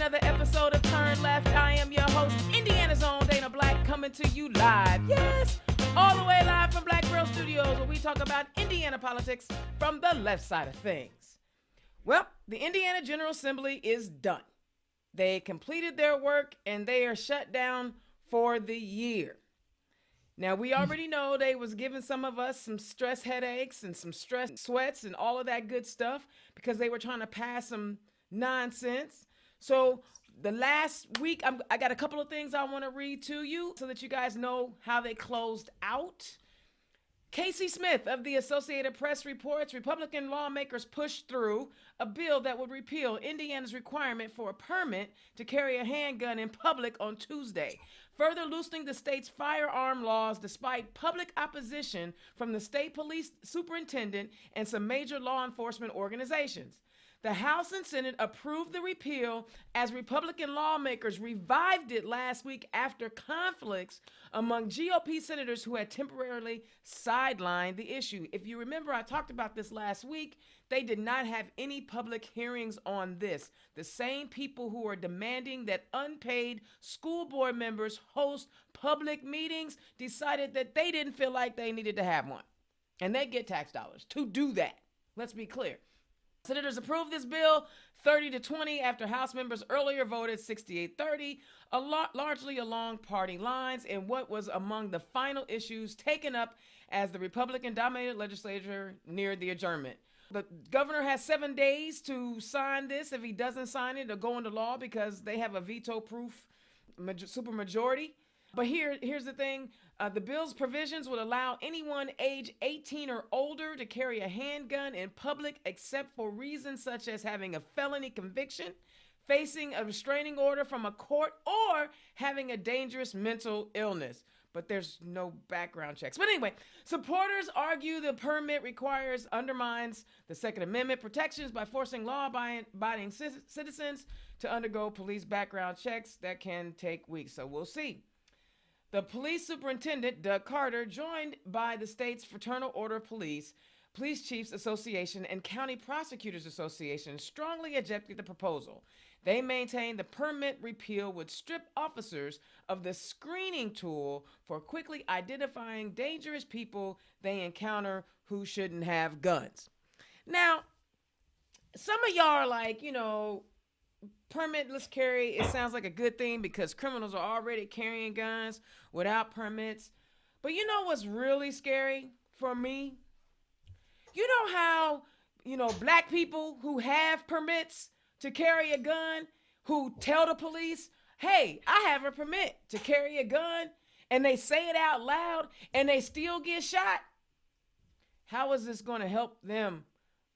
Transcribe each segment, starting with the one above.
another episode of Turn Left. I am your host, Indiana's own Dana Black, coming to you live. Yes, all the way live from Black Girl Studios, where we talk about Indiana politics from the left side of things. Well, the Indiana General Assembly is done. They completed their work and they are shut down for the year. Now, we already know they was giving some of us some stress headaches and some stress sweats and all of that good stuff because they were trying to pass some nonsense. So the last week, I got a couple of things I want to read to you so that you guys know how they closed out. Casey Smith of the Associated Press reports Republican lawmakers pushed through a bill that would repeal Indiana's requirement for a permit to carry a handgun in public on Tuesday, further loosening the state's firearm laws despite public opposition from the state police superintendent and some major law enforcement organizations. The House and Senate approved the repeal as Republican lawmakers revived it last week after conflicts among GOP senators who had temporarily sidelined the issue. If you remember, I talked about this last week. They did not have any public hearings on this. The same people who are demanding that unpaid school board members host public meetings decided that they didn't feel like they needed to have one. And they get tax dollars to do that. Let's be clear. Senators approved this bill 30-20 after House members earlier voted 68-30, largely along party lines, in what was among the final issues taken up as the Republican-dominated legislature neared the adjournment. The governor has 7 days to sign this. If he doesn't sign it, it'll go into law because they have a veto-proof supermajority. But here's the thing. The bill's provisions would allow anyone age 18 or older to carry a handgun in public except for reasons such as having a felony conviction, facing a restraining order from a court, or having a dangerous mental illness. But there's no background checks. But anyway, supporters argue the permit undermines the Second Amendment protections by forcing law-abiding citizens to undergo police background checks that can take weeks. So we'll see. The police superintendent, Doug Carter, joined by the state's Fraternal Order of Police, Police Chiefs Association, and County Prosecutors Association, strongly objected the proposal. They maintain the permit repeal would strip officers of the screening tool for quickly identifying dangerous people they encounter who shouldn't have guns. Now, some of y'all are like, permitless carry, it sounds like a good thing because criminals are already carrying guns without permits. But you know what's really scary for me? You know how, black people who have permits to carry a gun, who tell the police, hey, I have a permit to carry a gun, and they say it out loud and they still get shot? How is this going to help them?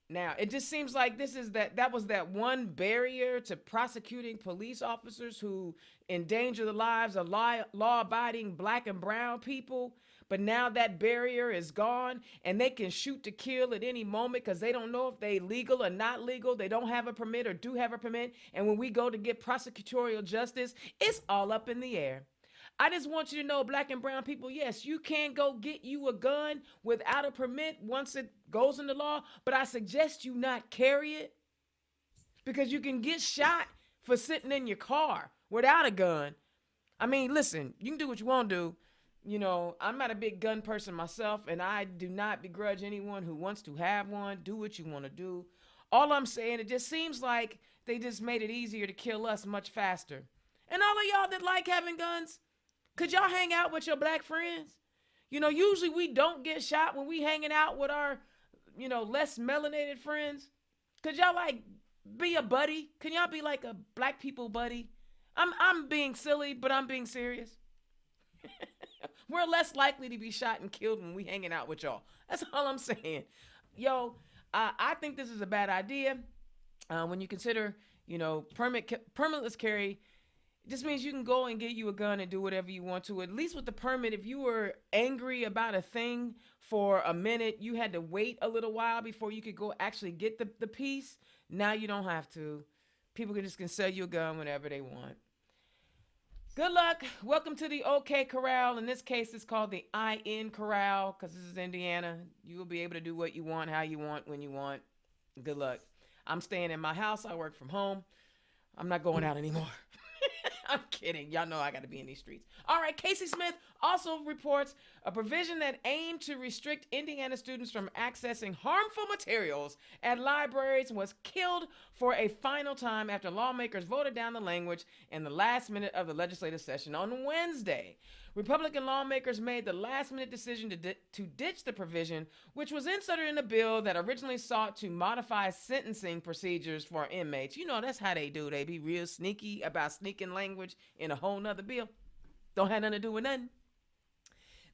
Now, it just seems like that was that one barrier to prosecuting police officers who endanger the lives of law-abiding black and brown people. But now that barrier is gone and they can shoot to kill at any moment because they don't know if they legal or not legal. They don't have a permit or do have a permit. And when we go to get prosecutorial justice, it's all up in the air. I just want you to know, black and brown people, yes, you can go get you a gun without a permit once it goes into law, but I suggest you not carry it because you can get shot for sitting in your car without a gun. I mean, listen, you can do what you want to do. I'm not a big gun person myself, and I do not begrudge anyone who wants to have one. Do what you want to do. All I'm saying, it just seems like they just made it easier to kill us much faster. And all of y'all that like having guns, could y'all hang out with your black friends? Usually we don't get shot when we hanging out with our, less melanated friends. Could y'all be a buddy? Can y'all be like a black people buddy? I'm being silly, but I'm being serious. We're less likely to be shot and killed when we hanging out with y'all. That's all I'm saying. I think this is a bad idea. When you consider, permitless carry, this means you can go and get you a gun and do whatever you want to. At least with the permit, if you were angry about a thing for a minute, you had to wait a little while before you could go actually get the piece. Now you don't have to. People can sell you a gun whenever they want. Good luck. Welcome to the OK Corral. In this case, it's called the IN Corral because this is Indiana. You will be able to do what you want, how you want, when you want. Good luck. I'm staying in my house. I work from home. I'm not going out anymore. I'm kidding. Y'all know I got to be in these streets. All right. Casey Smith also reports a provision that aimed to restrict Indiana students from accessing harmful materials at libraries was killed for a final time after lawmakers voted down the language in the last minute of the legislative session on Wednesday. Republican lawmakers made the last-minute decision to ditch the provision, which was inserted in a bill that originally sought to modify sentencing procedures for inmates. You know, that's how they do. They be real sneaky about sneaking language in a whole nother bill. Don't have nothing to do with nothing.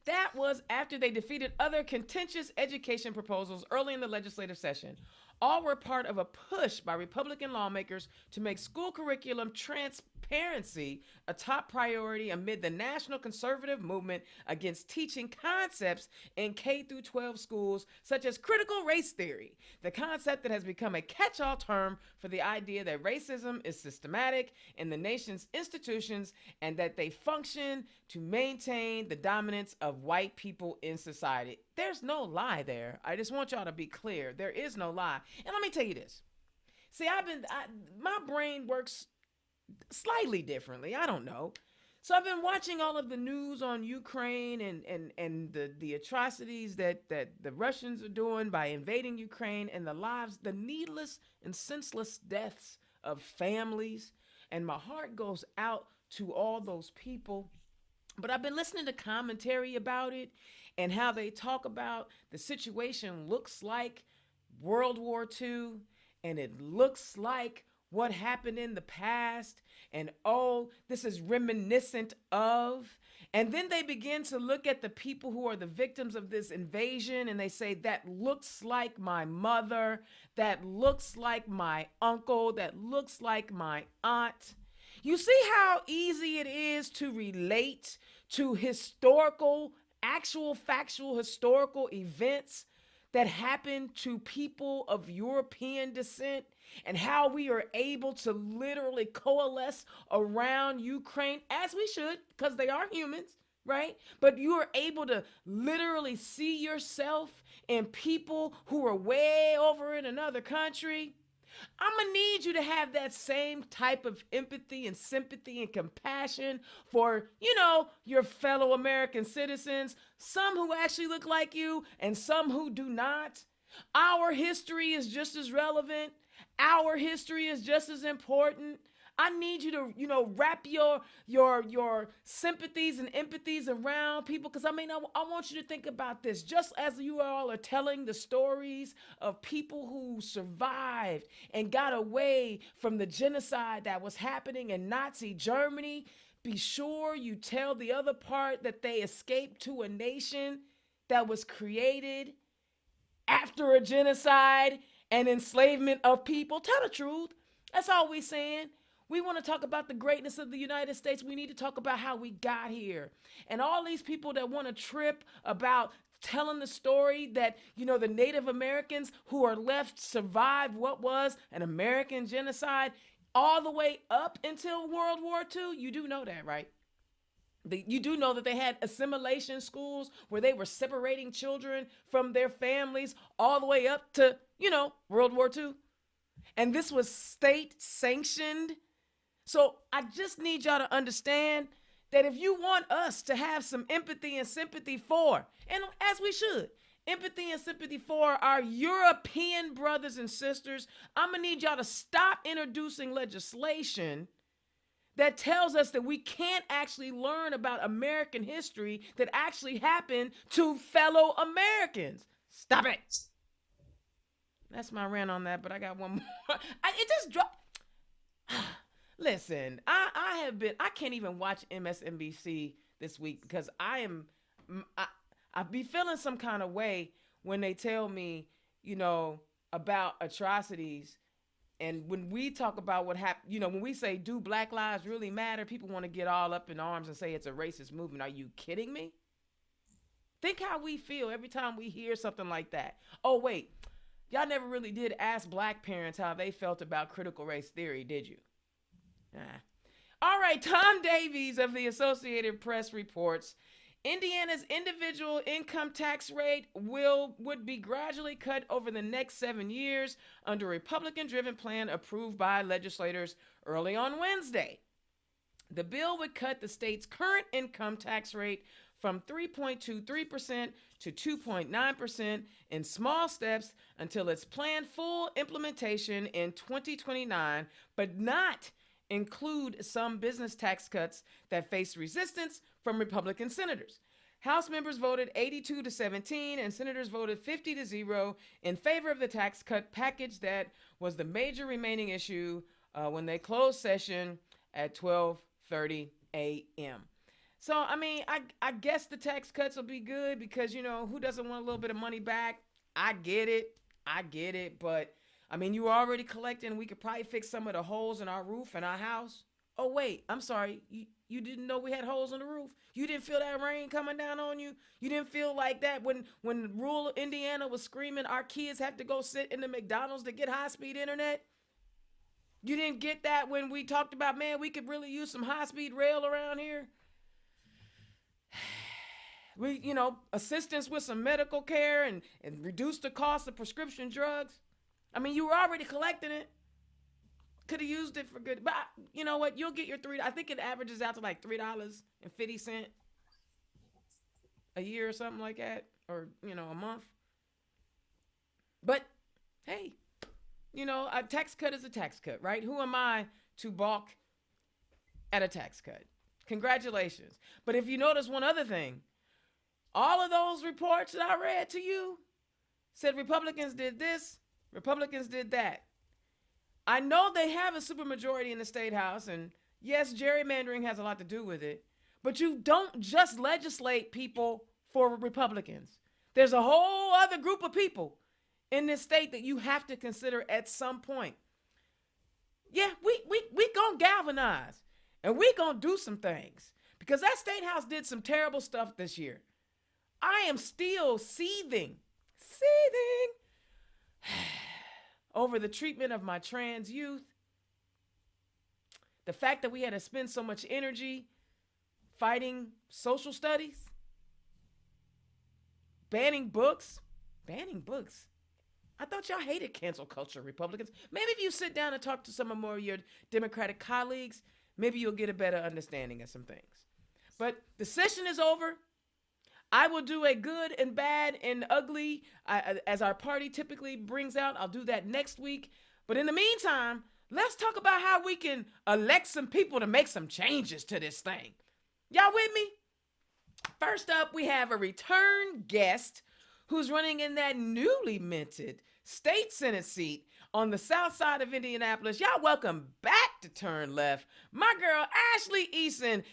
That was after they defeated other contentious education proposals early in the legislative session. All were part of a push by Republican lawmakers to make school curriculum transparency a top priority amid the national conservative movement against teaching concepts in K-12 schools such as critical race theory, the concept that has become a catch-all term for the idea that racism is systematic in the nation's institutions and that they function to maintain the dominance of white people in society. There's no lie there. I just want y'all to be clear. There is no lie. And let me tell you this. See, my brain works slightly differently. I don't know. So I've been watching all of the news on Ukraine and the atrocities that the Russians are doing by invading Ukraine and the needless and senseless deaths of families. And my heart goes out to all those people. But I've been listening to commentary about it and how they talk about the situation looks like World War II and it looks like what happened in the past, and oh, this is reminiscent of. And then they begin to look at the people who are the victims of this invasion, and they say, that looks like my mother, that looks like my uncle, that looks like my aunt. You see how easy it is to relate to actual factual historical events that happened to people of European descent, and how we are able to literally coalesce around Ukraine, as we should, because they are humans, right? But you are able to literally see yourself in people who are way over in another country. I'm going to need you to have that same type of empathy and sympathy and compassion for, your fellow American citizens, some who actually look like you and some who do not. Our history is just as relevant. Our history is just as important. I need you to, wrap your sympathies and empathies around people, because I want you to think about this. Just as you all are telling the stories of people who survived and got away from the genocide that was happening in Nazi Germany, be sure you tell the other part that they escaped to a nation that was created after a genocide and enslavement of people. Tell the truth. That's all we're saying. We want to talk about the greatness of the United States. We need to talk about how we got here. And all these people that want to trip about telling the story that, the Native Americans who are left survived what was an American genocide all the way up until World War II. You do know that, right? You do know that they had assimilation schools where they were separating children from their families all the way up to, World War II. And this was state sanctioned. So I just need y'all to understand that if you want us to have some empathy and sympathy for, and as we should, empathy and sympathy for our European brothers and sisters, I'm going to need y'all to stop introducing legislation that tells us that we can't actually learn about American history that actually happened to fellow Americans. Stop it. That's my rant on that, but I got one more. It just dropped. Listen, I can't even watch MSNBC this week because I be feeling some kind of way when they tell me, about atrocities. And when we talk about what happened, when we say, do Black lives really matter? People want to get all up in arms and say it's a racist movement. Are you kidding me? Think how we feel every time we hear something like that. Oh, wait, y'all never really did ask Black parents how they felt about critical race theory, did you? All right, Tom Davies of the Associated Press reports Indiana's individual income tax rate would be gradually cut over the next 7 years under a Republican-driven plan approved by legislators early on Wednesday. The bill would cut the state's current income tax rate from 3.23% to 2.9% in small steps until its planned full implementation in 2029, but not include some business tax cuts that face resistance from Republican senators. House members voted 82-17 and senators voted 50-0 in favor of the tax cut package that was the major remaining issue when they closed session at 12:30 a.m. So, I mean, I guess the tax cuts will be good because, you know, who doesn't want a little bit of money back? I get it, but I mean, you were already collecting. We could probably fix some of the holes in our roof in our house. Oh, wait, I'm sorry. You didn't know we had holes in the roof? You didn't feel that rain coming down on you? You didn't feel like that when rural Indiana was screaming our kids have to go sit in the McDonald's to get high-speed internet? You didn't get that when we talked about, man, we could really use some high-speed rail around here? We, you know, assistance with some medical care and reduce the cost of prescription drugs. I mean, you were already collecting it. Could have used it for good. But you know what? You'll get your $3. I think it averages out to like $3.50 a year or something like that. Or, you know, a month. But, hey, you know, a tax cut is a tax cut, right? Who am I to balk at a tax cut? Congratulations. But if you notice one other thing, all of those reports that I read to you said Republicans did this, Republicans did that. I know they have a supermajority in the state house, and yes, gerrymandering has a lot to do with it, but you don't just legislate people for Republicans. There's a whole other group of people in this state that you have to consider at some point. Yeah, we gonna galvanize, and we gonna do some things, because that state house did some terrible stuff this year. I am still seething over the treatment of my trans youth. The fact that we had to spend so much energy fighting social studies, banning books. I thought y'all hated cancel culture, Republicans. Maybe if you sit down and talk to some more of your Democratic colleagues, maybe you'll get a better understanding of some things. But the session is over. I will do a good and bad and ugly, as our party typically brings out. I'll do that next week. But in the meantime, let's talk about how we can elect some people to make some changes to this thing. Y'all with me? First up, we have a return guest who's running in that newly minted state Senate seat on the south side of Indianapolis. Y'all welcome back to Turn Left, my girl, Asley Eason,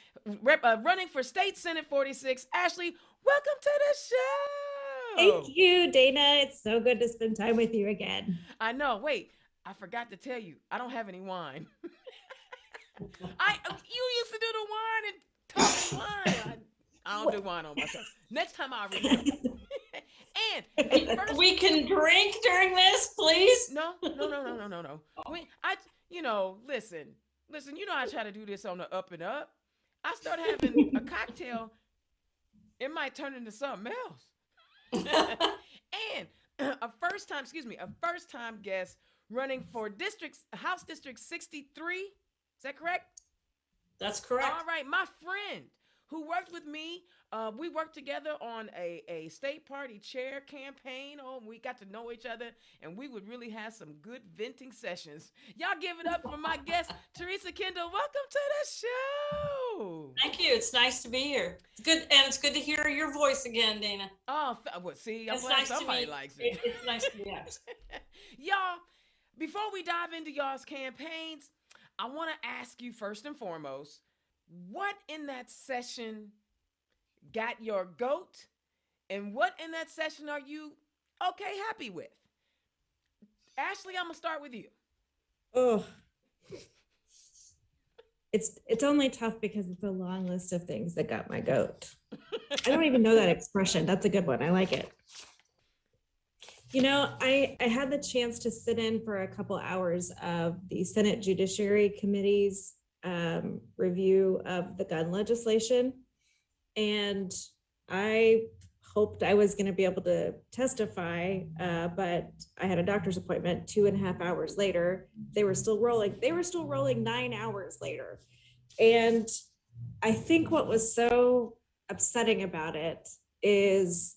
running for State Senate 46. Asley, welcome to the show. Thank you, Dana. It's so good to spend time with you again. I know. Wait, I forgot to tell you, I don't have any wine. You used to do the wine and talk wine. I don't do wine on myself. Next time I'll remember. And first, we can drink during this, please. No. Listen. You know I try to do this on the up and up. I start having a cocktail, it might turn into something else. And a first time guest running for House District 63. Is that correct? That's correct. All right, my friend who worked with me, we worked together on a state party chair campaign. Oh, we got to know each other, and we would really have some good venting sessions. Y'all give it up for my guest, Teresa Kendall. Welcome to the show. Thank you. It's nice to be here. It's good, and it's good to hear your voice again, Dana. Oh, well, see, I'm glad somebody likes it. It's nice to be here. Y'all, before we dive into y'all's campaigns, I want to ask you first and foremost, what in that session got your goat, and what in that session are you happy with? Asley, I'm gonna start with you. Oh, it's only tough because it's a long list of things that got my goat. I don't even know that expression. That's a good one. I like it. You know, I had the chance to sit in for a couple hours of the Senate Judiciary Committee's review of the gun legislation. And I hoped I was going to be able to testify, but I had a doctor's appointment 2.5 hours later. They were still rolling. They were still rolling 9 hours later. And I think what was so upsetting about it is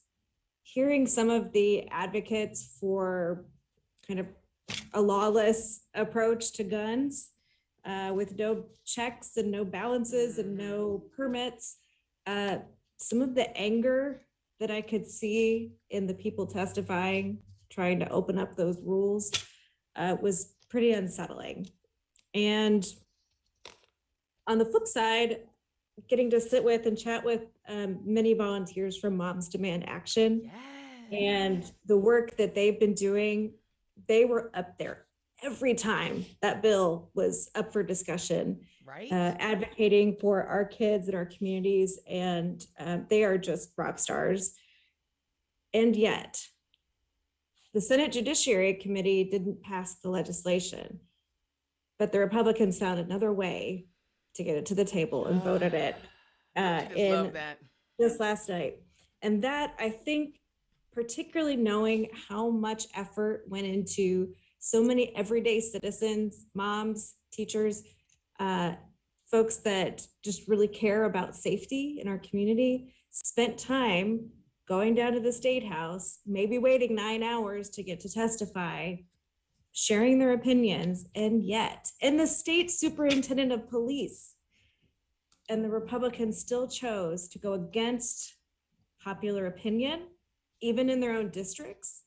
hearing some of the advocates for kind of a lawless approach to guns, with no checks and no balances and no permits. Some of the anger that I could see in the people testifying, trying to open up those rules, was pretty unsettling. And on the flip side, getting to sit with and chat with many volunteers from Moms Demand Action, and the work that they've been doing, they were up there every time that bill was up for discussion, advocating for our kids and our communities, and they are just rock stars. And yet, the Senate Judiciary Committee didn't pass the legislation, but the Republicans found another way to get it to the table and voted it in just last night. And that, I think, particularly knowing how much effort went into so many everyday citizens, moms, teachers, folks that just really care about safety in our community, spent time going down to the State House, maybe waiting 9 hours to get to testify, sharing their opinions, and the state superintendent of police and the Republicans still chose to go against popular opinion, even in their own districts,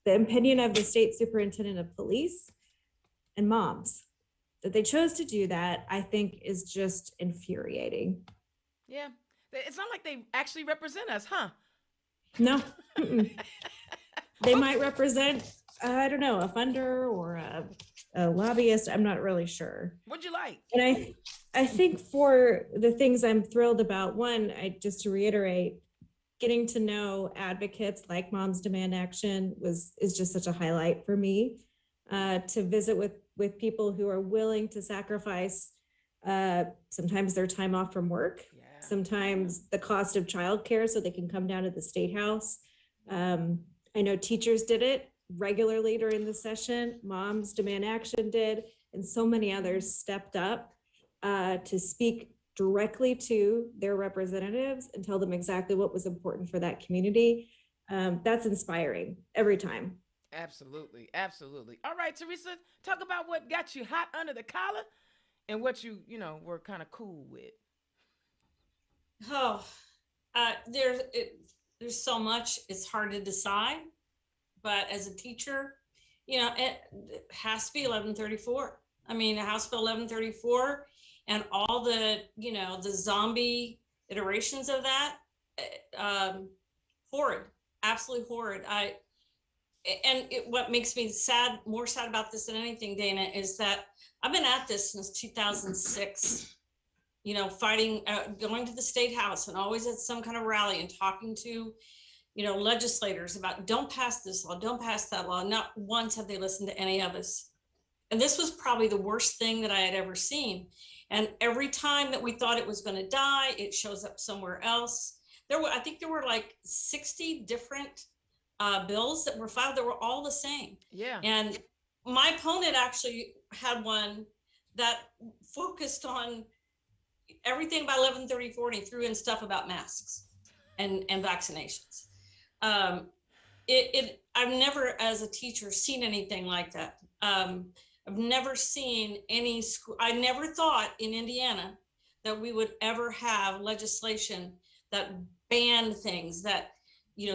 the opinion of the state superintendent of police and moms. That they chose to do that, I think, is just infuriating. Yeah, it's not like they actually represent us, huh? No. They might represent, I don't know, a funder or a lobbyist. I'm not really sure. What'd you like? And I think for the things I'm thrilled about, one, just to reiterate, getting to know advocates like Moms Demand Action is just such a highlight for me. To visit with people who are willing to sacrifice sometimes their time off from work, sometimes the cost of childcare so they can come down to the State House. I know teachers did it regularly during the session. Moms Demand Action did, and so many others stepped up to speak directly to their representatives and tell them exactly what was important for that community. That's inspiring every time. Absolutely. Absolutely. All right, Teresa, talk about what got you hot under the collar and what you were kind of cool with. Oh, there's so much, it's hard to decide. But as a teacher, it has to be 1134. I mean, House Bill 1134 and all the, the zombie iterations of that, horrid, absolutely horrid. What makes me more sad about this than anything, Dana, is that I've been at this since 2006, fighting, going to the State House and always at some kind of rally and talking to, legislators about don't pass this law, don't pass that law. Not once have they listened to any of us. And this was probably the worst thing that I had ever seen. And every time that we thought it was going to die, it shows up somewhere else. I think there were like 60 different bills that were filed that were all the same. Yeah. And my opponent actually had one that focused on everything by 1134, and he threw in stuff about masks and vaccinations. I've never, as a teacher, seen anything like that. I've never seen any school. I never thought in Indiana that we would ever have legislation that banned things that,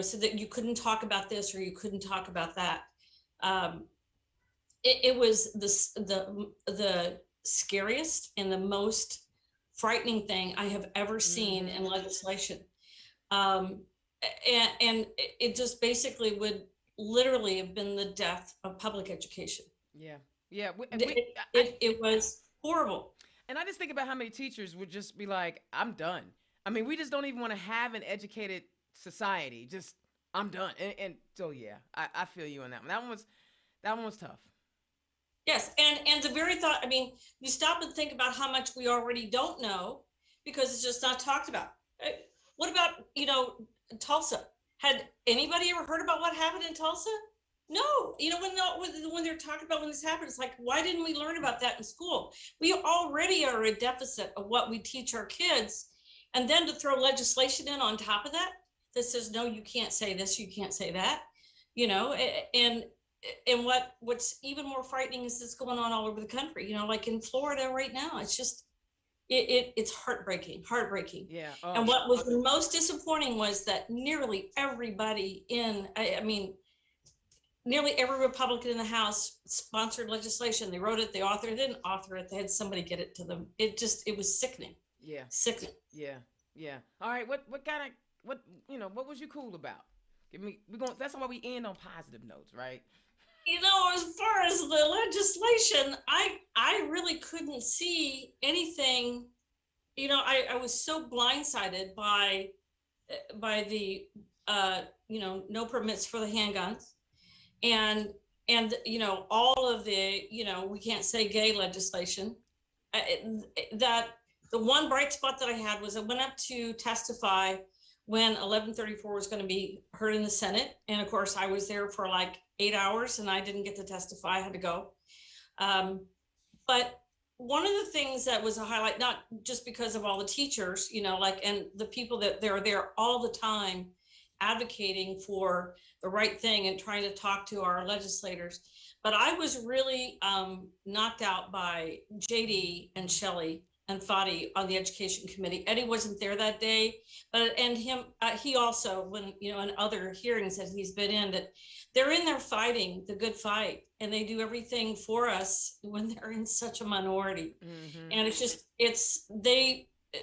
so that you couldn't talk about this or you couldn't talk about that. It was the scariest and the most frightening thing I have ever seen in legislation. And it just basically would literally have been the death of public education. Yeah. Yeah. It was horrible. And I just think about how many teachers would just be like, I'm done. I mean, we just don't even want to have an educated society. Just, I'm done. And so, yeah, I feel you on that one. That one was tough. Yes. And the very thought, I mean, you stop and think about how much we already don't know because it's just not talked about. What about, Tulsa? Had anybody ever heard about what happened in Tulsa? No. When they're talking about when this happened, it's like, why didn't we learn about that in school? We already are a deficit of what we teach our kids. And then to throw legislation in on top of that says, no, you can't say this, you can't say that, and what's even more frightening is this going on all over the country, like in Florida right now. It's just, it's heartbreaking. Yeah. And what was the most disappointing was that nearly everybody nearly every Republican in the House sponsored legislation. They wrote it, they authored it, didn't author it, they had somebody get it to them. It was sickening. Yeah. Sickening. Yeah. All right. What was you cool about? That's why we end on positive notes, right? As far as the legislation, I really couldn't see anything. I was so blindsided by the no permits for the handguns, and all of the we can't say gay legislation. That the one bright spot that I had was I went up to testify when 1134 was going to be heard in the Senate. And of course, I was there for like 8 hours and I didn't get to testify. I had to go. But one of the things that was a highlight, not just because of all the teachers, and the people that they're there all the time advocating for the right thing and trying to talk to our legislators. But I was really knocked out by JD and Shelley and Fadi on the education committee. Eddie wasn't there that day, and he also, when in other hearings that he's been in, that they're in there fighting the good fight, and they do everything for us when they're in such a minority. Mm-hmm. And it's just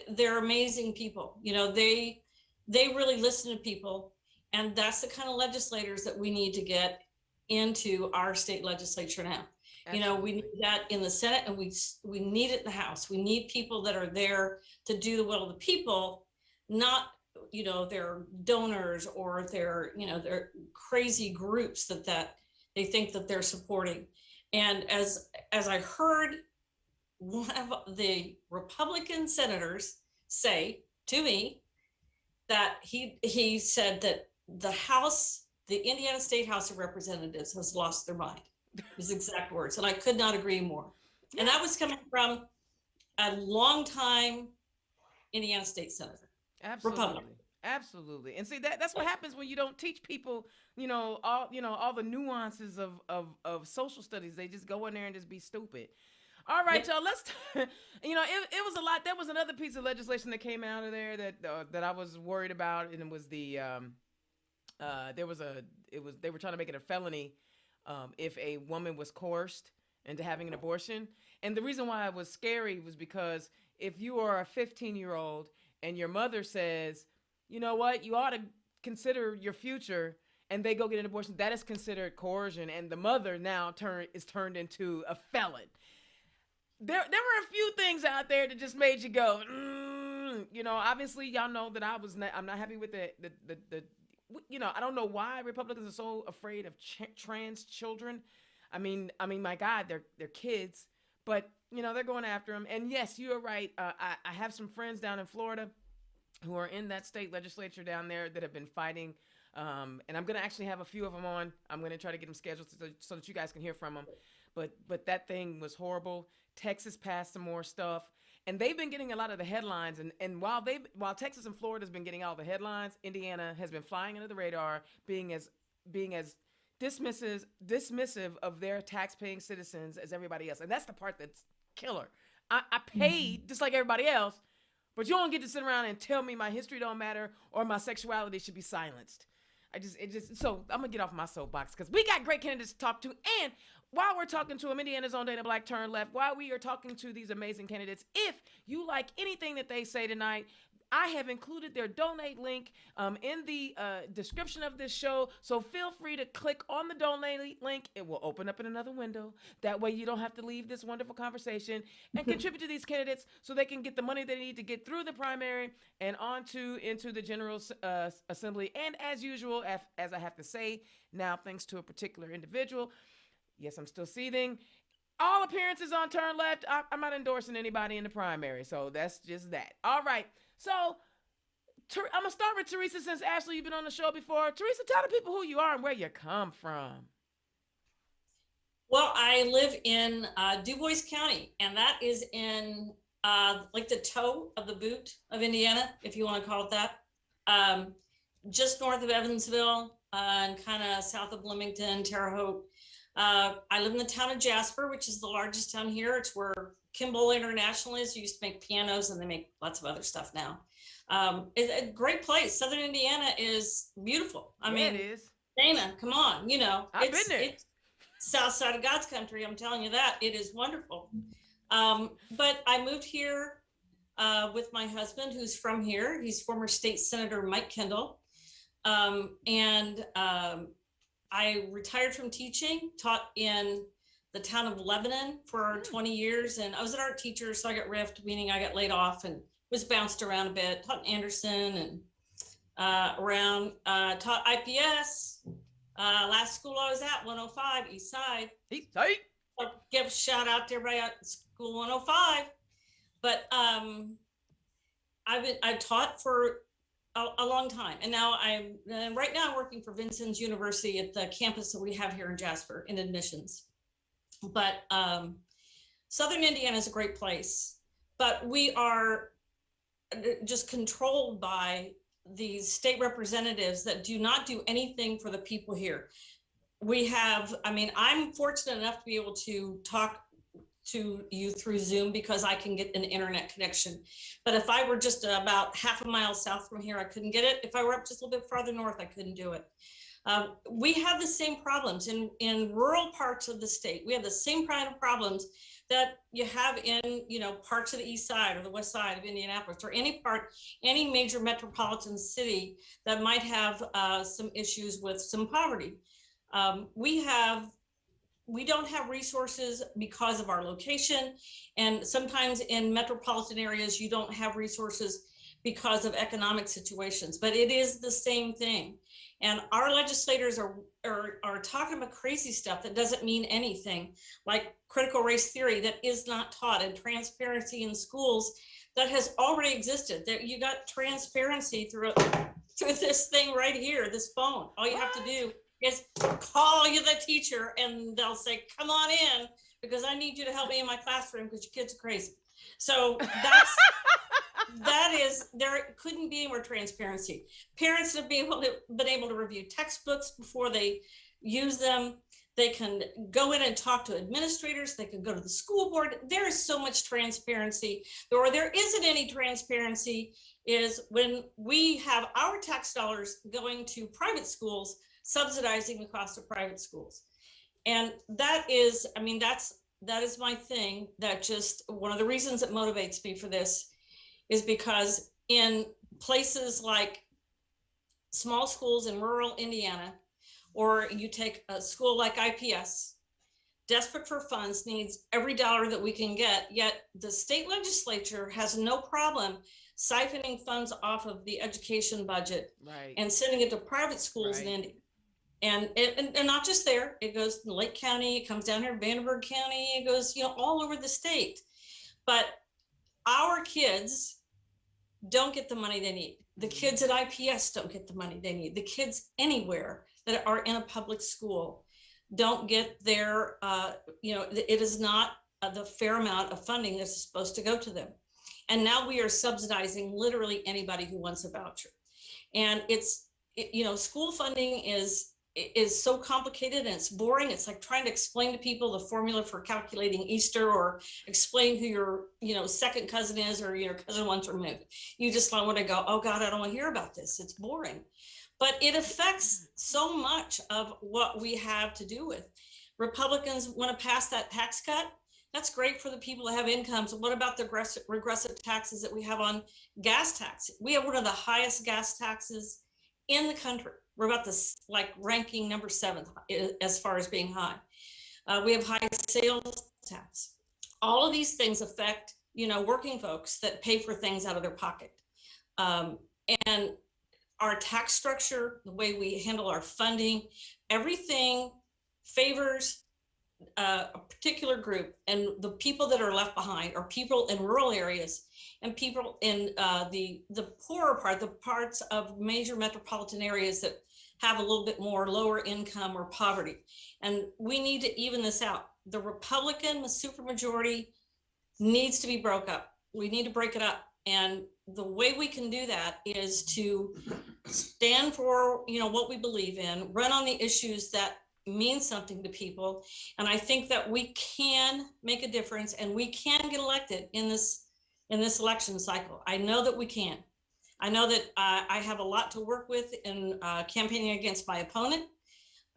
they're amazing people. They really listen to people, and that's the kind of legislators that we need to get into our state legislature now. Absolutely. We need that in the Senate, and we need it in the House. We need people that are there to do the will of the people, not, their donors or their crazy groups that they think that they're supporting. And as I heard one of the Republican senators say to me, that he said that the Indiana State House of Representatives has lost their mind. His exact words. And I could not agree more. Yeah. And that was coming from a longtime Indiana State Senator. Absolutely. Republican. Absolutely. And see, that's what happens when you don't teach people, all the nuances of social studies. They just go in there and just be stupid. All right, y'all, let's, it was a lot. There was another piece of legislation that came out of there that I was worried about. And it was they were trying to make it a felony if a woman was coerced into having an abortion. And the reason why it was scary was because if you are a 15-year-old and your mother says, you know what, you ought to consider your future, and they go get an abortion, that is considered coercion, and the mother now is turned into a felon. There were a few things out there that just made you go, obviously y'all know that I'm not happy with the I don't know why Republicans are so afraid of trans children. I mean, my God, they're kids, but they're going after them. And yes, you are right. I have some friends down in Florida who are in that state legislature down there that have been fighting. And I'm going to actually have a few of them on. I'm going to try to get them scheduled so that you guys can hear from them. But that thing was horrible. Texas passed some more stuff. And they've been getting a lot of the headlines, and while Texas and Florida has been getting all the headlines, Indiana has been flying under the radar, being as dismissive of their tax-paying citizens as everybody else, and that's the part that's killer. I paid just like everybody else, but you don't get to sit around and tell me my history don't matter or my sexuality should be silenced. So I'm gonna get off my soapbox because we got great candidates to talk to, and while we're talking to them, Indiana's own Dana Black Turn Left, while we are talking to these amazing candidates, if you like anything that they say tonight, I have included their donate link in the description of this show. So feel free to click on the donate link. It will open up in another window. That way you don't have to leave this wonderful conversation and contribute to these candidates so they can get the money they need to get through the primary and into the General Assembly. And as usual, as I have to say now, thanks to a particular individual, yes, I'm still seething. All appearances on Turn Left. I'm not endorsing anybody in the primary, so that's just that. All right. So I'm gonna start with Teresa since Asley, you've been on the show before. Teresa, tell the people who you are and where you come from. Well, I live in Du Bois County, and that is in like the toe of the boot of Indiana, if you want to call it that. Just north of Evansville and kind of south of Bloomington, Terre Haute. I live in the town of Jasper, which is the largest town here. It's where Kimball International is. You used to make pianos, and they make lots of other stuff now. It's a great place. Southern Indiana is beautiful. I mean, it is. Dana, come on, I've been there. It's south side of God's country. I'm telling you that. It is wonderful. But I moved here with my husband, who's from here. He's former state senator Mike Kendall. I retired from teaching, taught in the town of Lebanon for 20 years. And I was an art teacher, so I got riffed, meaning I got laid off and was bounced around a bit, taught in Anderson and taught IPS. Last school I was at, 105 East Side. East Side. I'll give a shout out to everybody at School 105. But I've taught for a long time, and now right now I'm working for Vincennes University at the campus that we have here in Jasper in admissions. But Southern Indiana is a great place, but we are just controlled by these state representatives that do not do anything for the people here. I'm fortunate enough to be able to talk to you through Zoom because I can get an internet connection. But if I were just about half a mile south from here, I couldn't get it. If I were up just a little bit farther north, I couldn't do it. We have the same problems in rural parts of the state. We have the same kind of problems that you have in, parts of the east side or the west side of Indianapolis, or any major metropolitan city that might have some issues with some poverty. We don't have resources because of our location. And sometimes in metropolitan areas, you don't have resources because of economic situations, but it is the same thing. And our legislators are talking about crazy stuff that doesn't mean anything, like critical race theory that is not taught, and transparency in schools that has already existed. That you got transparency through this thing right here, this phone. All you have to do is call you the teacher and they'll say, come on in, because I need you to help me in my classroom because your kids are crazy. So there couldn't be more transparency. Parents have been able to review textbooks before they use them. They can go in and talk to administrators. They can go to the school board. There is so much transparency. Or there isn't any transparency is when we have our tax dollars going to private schools, subsidizing the cost of private schools. And that is my thing. That just one of the reasons that motivates me for this is because in places like small schools in rural Indiana, or you take a school like IPS, desperate for funds, needs every dollar that we can get, yet the state legislature has no problem siphoning funds off of the education budget, right, and sending it to private schools, right, in India. And not just there, it goes to Lake County, it comes down here, Vandenberg County, it goes, all over the state. But our kids don't get the money they need. The kids at IPS don't get the money they need. The kids anywhere that are in a public school don't get their, it is not the fair amount of funding that's supposed to go to them. And now we are subsidizing literally anybody who wants a voucher. And school funding is so complicated and it's boring. It's like trying to explain to people the formula for calculating Easter, or explain who your second cousin is, or your cousin once removed. You just want to go, oh God, I don't want to hear about this. It's boring. But it affects so much of what we have to do with. Republicans want to pass that tax cut. That's great for the people that have incomes. What about the regressive taxes that we have on gas tax? We have one of the highest gas taxes in the country. We're about this, ranking number 7 as far as being high. We have high sales tax. All of these things affect, working folks that pay for things out of their pocket. And our tax structure, the way we handle our funding, everything favors a particular group, and the people that are left behind are people in rural areas and people in the poorer part, the parts of major metropolitan areas that have a little bit more lower income or poverty. And we need to even this out. The Republican, the supermajority needs to be broke up. We need to break it up. And the way we can do that is to stand for, what we believe in, run on the issues that mean something to people. And I think that we can make a difference and we can get elected in this election cycle. I know that we can. I know that I have a lot to work with in campaigning against my opponent.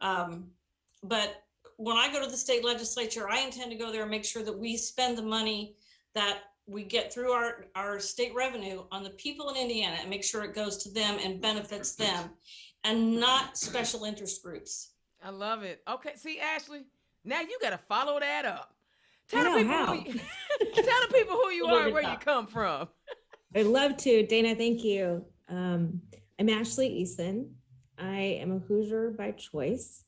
But when I go to the state legislature, I intend to go there and make sure that we spend the money that we get through our state revenue on the people in Indiana and make sure it goes to them and benefits them and not special interest groups. I love it. Okay, see, Asley, now you got to follow that up. I Tell know the how. tell the people who you are and where you come from. I'd love to. Dana, thank you. I'm Asley Eason. I am a Hoosier by choice.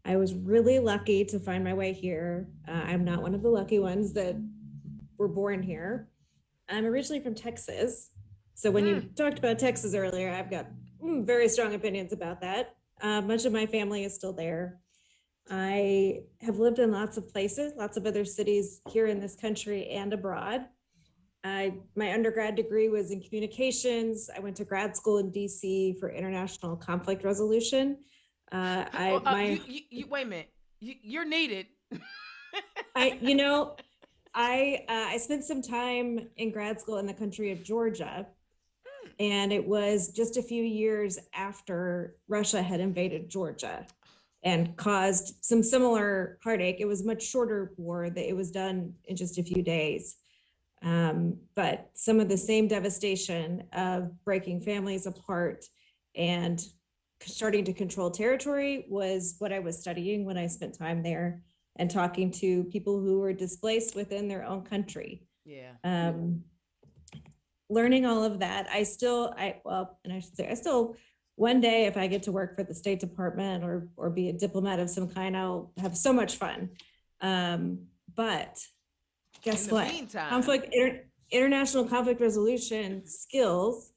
I was really lucky to find my way here. I'm not one of the lucky ones that were born here. I'm originally from Texas. So when you talked about Texas earlier, I've got very strong opinions about that. Much of my family is still there. I have lived in lots of places, lots of other cities here in this country and abroad. My undergrad degree was in communications. I went to grad school in DC for international conflict resolution. Wait a minute. You're needed. I spent some time in grad school in the country of Georgia, and it was just a few years after Russia had invaded Georgia and caused some similar heartache. It was a much shorter war, that it was done in just a few days. But some of the same devastation of breaking families apart and starting to control territory was what I was studying when I spent time there and talking to people who were displaced within their own country. Yeah. Learning all of that, I still, one day, if I get to work for the State Department or be a diplomat of some kind, I'll have so much fun. But guess what? International conflict resolution skills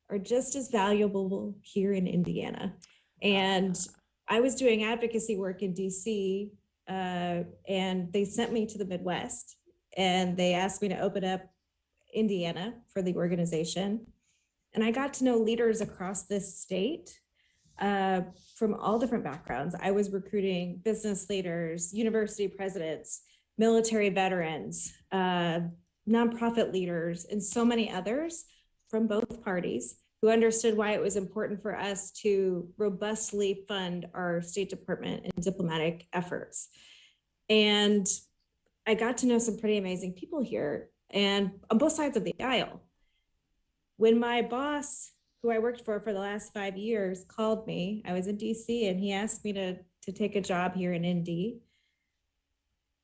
are just as valuable here in Indiana. And I was doing advocacy work in DC, and they sent me to the Midwest, and they asked me to open up Indiana for the organization. And I got to know leaders across this state from all different backgrounds. I was recruiting business leaders, university presidents, military veterans, nonprofit leaders, and so many others from both parties who understood why it was important for us to robustly fund our State Department and diplomatic efforts. And I got to know some pretty amazing people here, and on both sides of the aisle. When my boss, who I worked for the last 5 years, called me, I was in DC, and he asked me to take a job here in Indy.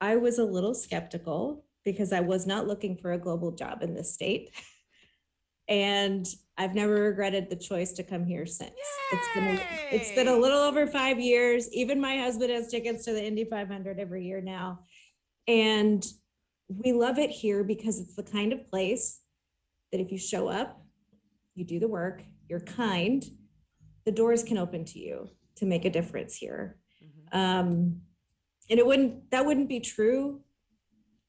I was a little skeptical because I was not looking for a global job in this state. And I've never regretted the choice to come here since. It's been a little over 5 years. Even my husband has tickets to the Indy 500 every year now. And we love it here because it's the kind of place that if you show up, you do the work, you're kind, the doors can open to you to make a difference here. And that wouldn't be true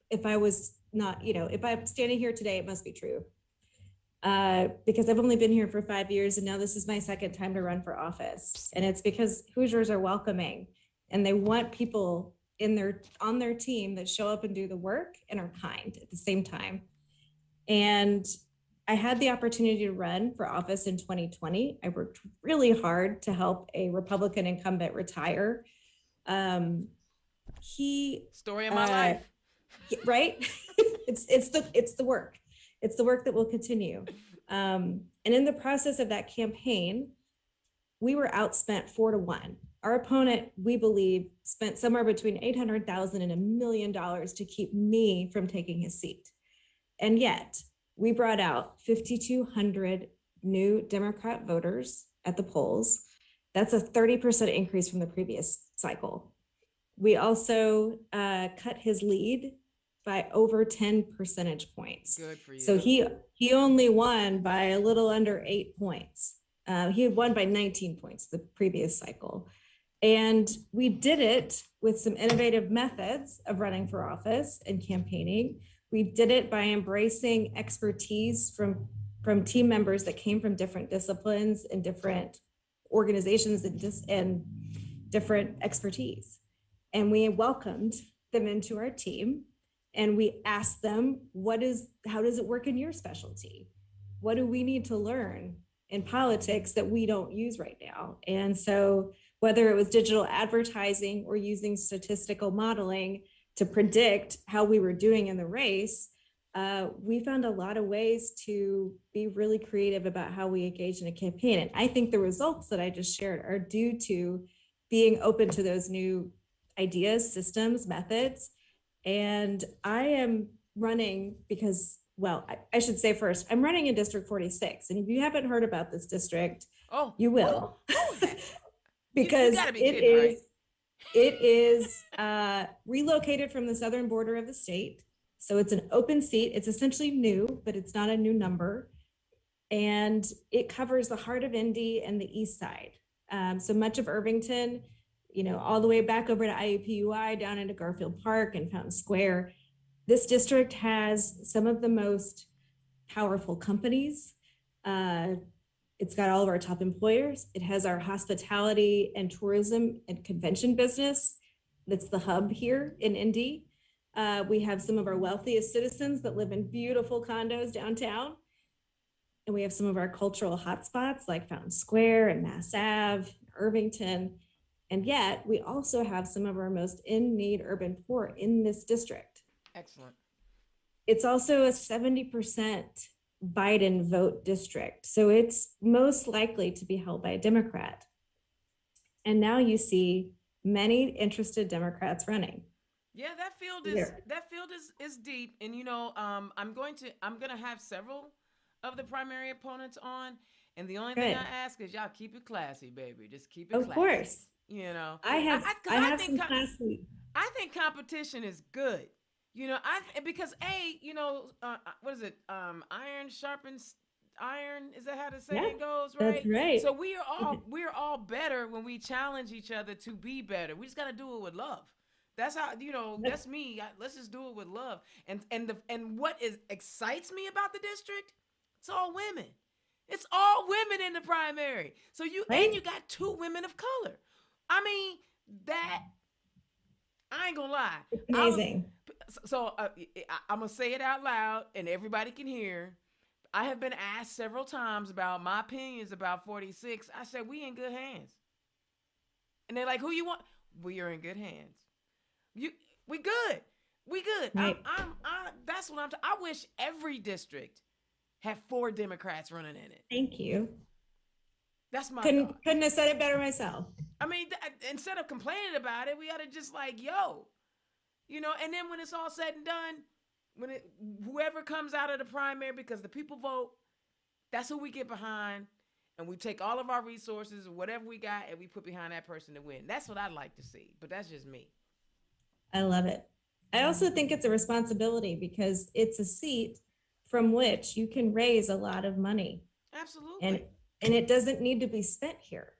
if I was not, if I'm standing here today, it must be true. Because I've only been here for 5 years, and now this is my second time to run for office. And it's because Hoosiers are welcoming, and they want people on their team that show up and do the work and are kind at the same time. And I had the opportunity to run for office in 2020. I worked really hard to help a Republican incumbent retire. Story of my life. Right? It's the work. It's the work that will continue. And in the process of that campaign, we were outspent 4-1. Our opponent, we believe, spent somewhere between $800,000 and $1 million to keep me from taking his seat. And yet we brought out 5,200 new Democrat voters at the polls. That's a 30% increase from the previous cycle. We also cut his lead by over 10 percentage points. Good for you. So he only won by a little under 8 points. He had won by 19 points the previous cycle. And we did it with some innovative methods of running for office and campaigning. We did it by embracing expertise from team members that came from different disciplines and different organizations and different expertise. And we welcomed them into our team, and we asked them, how does it work in your specialty? What do we need to learn in politics that we don't use right now? And so whether it was digital advertising or using statistical modeling to predict how we were doing in the race, we found a lot of ways to be really creative about how we engage in a campaign. And I think the results that I just shared are due to being open to those new ideas, systems, methods. And I am running because, well, I should say first, I'm running in District 46. And if you haven't heard about this district, you will. Because it is relocated from the southern border of the state. So it's an open seat. It's essentially new, but it's not a new number. And it covers the heart of Indy and the east side. So much of Irvington, all the way back over to IUPUI, down into Garfield Park and Fountain Square. This district has some of the most powerful companies. It's got all of our top employers. It has our hospitality and tourism and convention business. That's the hub here in Indy. We have some of our wealthiest citizens that live in beautiful condos downtown. And we have some of our cultural hotspots like Fountain Square and Mass Ave, Irvington. And yet we also have some of our most in-need urban poor in this district. Excellent. It's also a 70% Biden vote district. So it's most likely to be held by a Democrat. And now you see many interested Democrats running. Yeah, that field is deep. And I'm gonna have several of the primary opponents on. And the only thing I ask is y'all keep it classy, baby. Just keep it classy. Of course. I have some classy. I think competition is good. Because what is it? Iron sharpens iron. Is that how the saying goes? Right. That's right. So we're all better when we challenge each other to be better. We just got to do it with love. That's how that's me. Let's just do it with love. And what excites me about the district? It's all women. It's all women in the primary. So and you got 2 women of color. I mean that. I ain't gonna lie. It's amazing. I'm gonna say it out loud and everybody can hear. I have been asked several times about my opinions about 46. I said, we in good hands. And they're like, who you want? We are in good hands. We good. We good. Right. That's what I'm talking. I wish every district had 4 Democrats running in it. Thank you. That's my couldn't have said it better myself. I mean, instead of complaining about it, we ought to just and then when it's all said and done, whoever comes out of the primary, because the people vote, that's who we get behind, and we take all of our resources or whatever we got and we put behind that person to win. That's what I'd like to see, but that's just me. I love it. I also think it's a responsibility because it's a seat from which you can raise a lot of money. Absolutely. And it doesn't need to be spent here.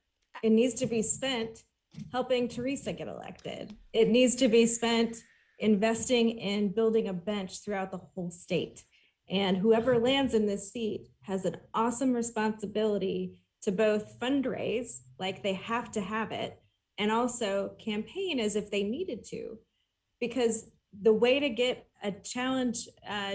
It needs to be spent helping Teresa get elected. It needs to be spent investing in building a bench throughout the whole state. And whoever lands in this seat has an awesome responsibility to both fundraise, like they have to have it, and also campaign as if they needed to. Because the way to get a challenge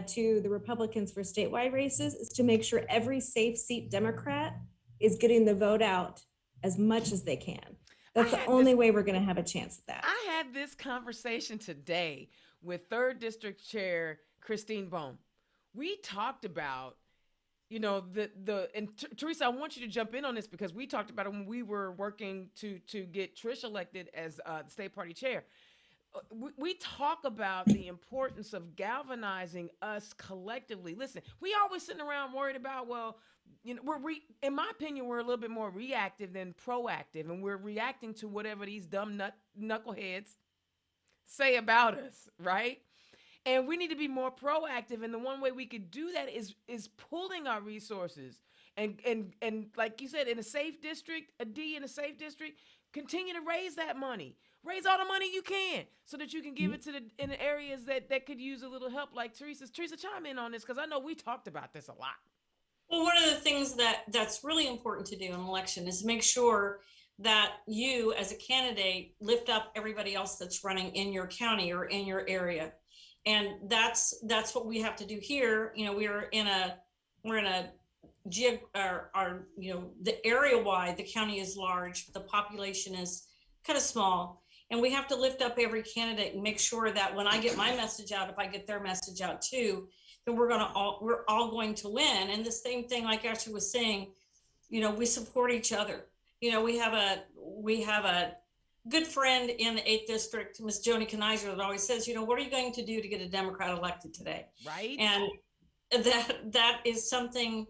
to the Republicans for statewide races is to make sure every safe seat Democrat is getting the vote out as much as they can. That's the only way we're going to have a chance at that. I had this conversation today with 3rd District Chair Christine Bohm. We talked about, and Teresa, I want you to jump in on this because we talked about it when we were working to get Trish elected as the state party chair. We talk about the importance of galvanizing us collectively. Listen, we always sitting around worried about, in my opinion, we're a little bit more reactive than proactive, and we're reacting to whatever these dumb knuckleheads say about us, right? And we need to be more proactive. And the one way we could do that is pooling our resources. And like you said, in a safe district, a D in a safe district, continue to raise that money. Raise all the money you can so that you can give it to in the areas that could use a little help, like Teresa. Teresa, chime in on this, because I know we talked about this a lot. Well, one of the things that's really important to do in an election is make sure that you as a candidate lift up everybody else that's running in your county or in your area. And that's what we have to do here. You know, we're in a the area wide, the county is large, the population is kind of small. And we have to lift up every candidate and make sure that when I get my message out, if I get their message out too, then we're all going to win. And the same thing, like Ashley was saying, you know, we support each other. You know, we have a good friend in the 8th district, Miss Joni Kanizer, that always says, you know, what are you going to do to get a Democrat elected today? Right. And that is something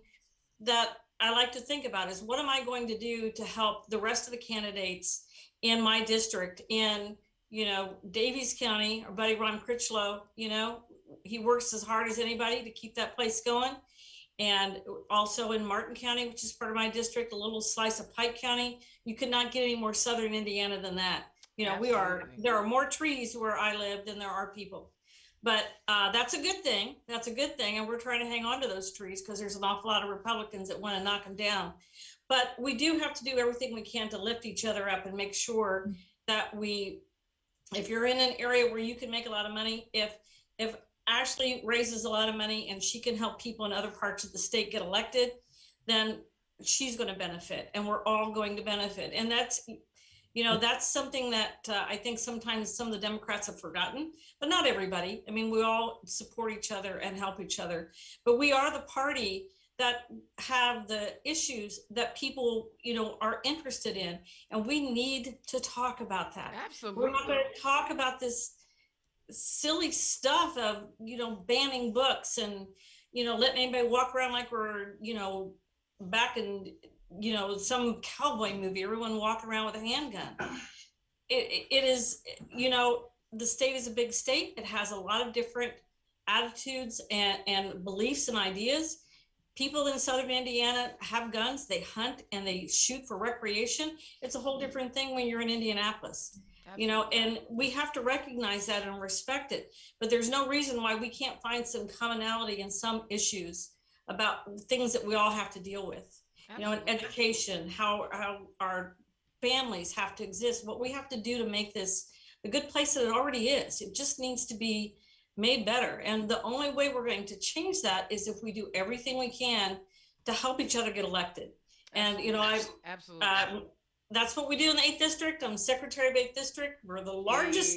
that I like to think about, is what am I going to do to help the rest of the candidates in my district, in, you know, Davies County. Our buddy Ron Critchlow, you know, he works as hard as anybody to keep that place going. And also in Martin County, which is part of my district, a little slice of Pike County. You could not get any more southern Indiana than that. You know, there are more trees where I live than there are people. But that's a good thing. That's a good thing. And we're trying to hang on to those trees because there's an awful lot of Republicans that want to knock them down. But we do have to do everything we can to lift each other up and make sure that if you're in an area where you can make a lot of money, if Asley raises a lot of money and she can help people in other parts of the state get elected, then she's going to benefit and we're all going to benefit. And that's, you know, that's something that I think sometimes some of the Democrats have forgotten, but not everybody. I mean, we all support each other and help each other, but we are the party that have the issues that people, you know, are interested in. And we need to talk about that. Absolutely. We're not going to talk about this silly stuff of, you know, banning books and, you know, letting anybody walk around like we're, you know, back in, you know, some cowboy movie, everyone walking around with a handgun. It is, you know, the state is a big state. It has a lot of different attitudes and beliefs and ideas. People in Southern Indiana have guns, they hunt and they shoot for recreation. It's a whole different thing when you're in Indianapolis. Absolutely. You know, and we have to recognize that and respect it. But there's no reason why we can't find some commonality in some issues about things that we all have to deal with. Absolutely. You know, in education, how our families have to exist, what we have to do to make this a good place that it already is. It just needs to be made better. And the only way we're going to change that is if we do everything we can to help each other get elected. And, you know, absolutely. That's what we do in the 8th district. I'm secretary of 8th district. We're the largest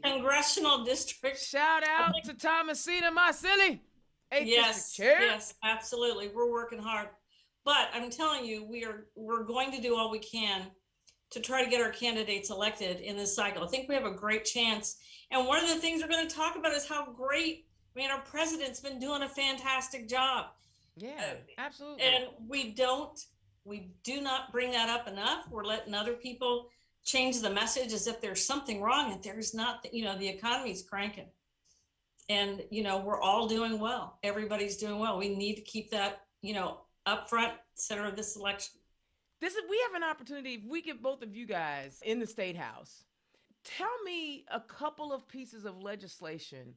congressional district. Shout out to Thomasina Marcilli, 8th yes, district chair. Yes, absolutely. We're working hard. But I'm telling you, we're going to do all we can to try to get our candidates elected in this cycle. I think we have a great chance. And one of the things we're going to talk about is how great, I mean, our president's been doing a fantastic job. Yeah, absolutely. And we do not bring that up enough. We're letting other people change the message as if there's something wrong, and there's not. You know, the economy's cranking. And, you know, we're all doing well. Everybody's doing well. We need to keep that, you know, up front, center of this election. We have an opportunity. If we get both of you guys in the State House, tell me a couple of pieces of legislation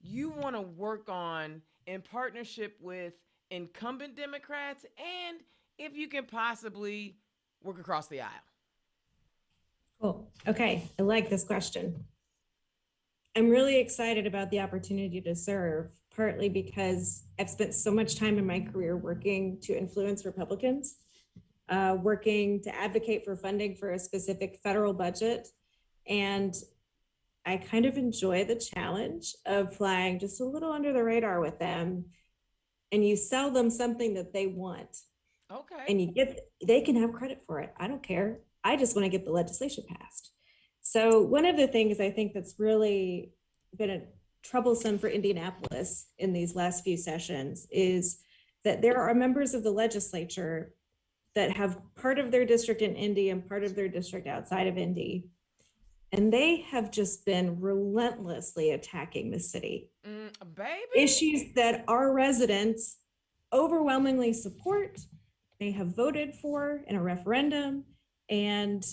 you want to work on in partnership with incumbent Democrats, and if you can possibly work across the aisle. Cool. Okay. I like this question. I'm really excited about the opportunity to serve, partly because I've spent so much time in my career working to influence Republicans, working to advocate for funding for a specific federal budget. And I kind of enjoy the challenge of flying just a little under the radar with them. And you sell them something that they want. Okay. And they can have credit for it. I don't care. I just want to get the legislation passed. So one of the things I think that's really been troublesome for Indianapolis in these last few sessions is that there are members of the legislature that have part of their district in Indy and part of their district outside of Indy. and they have just been relentlessly attacking the city. Baby. Issues that our residents overwhelmingly support, they have voted for in a referendum, and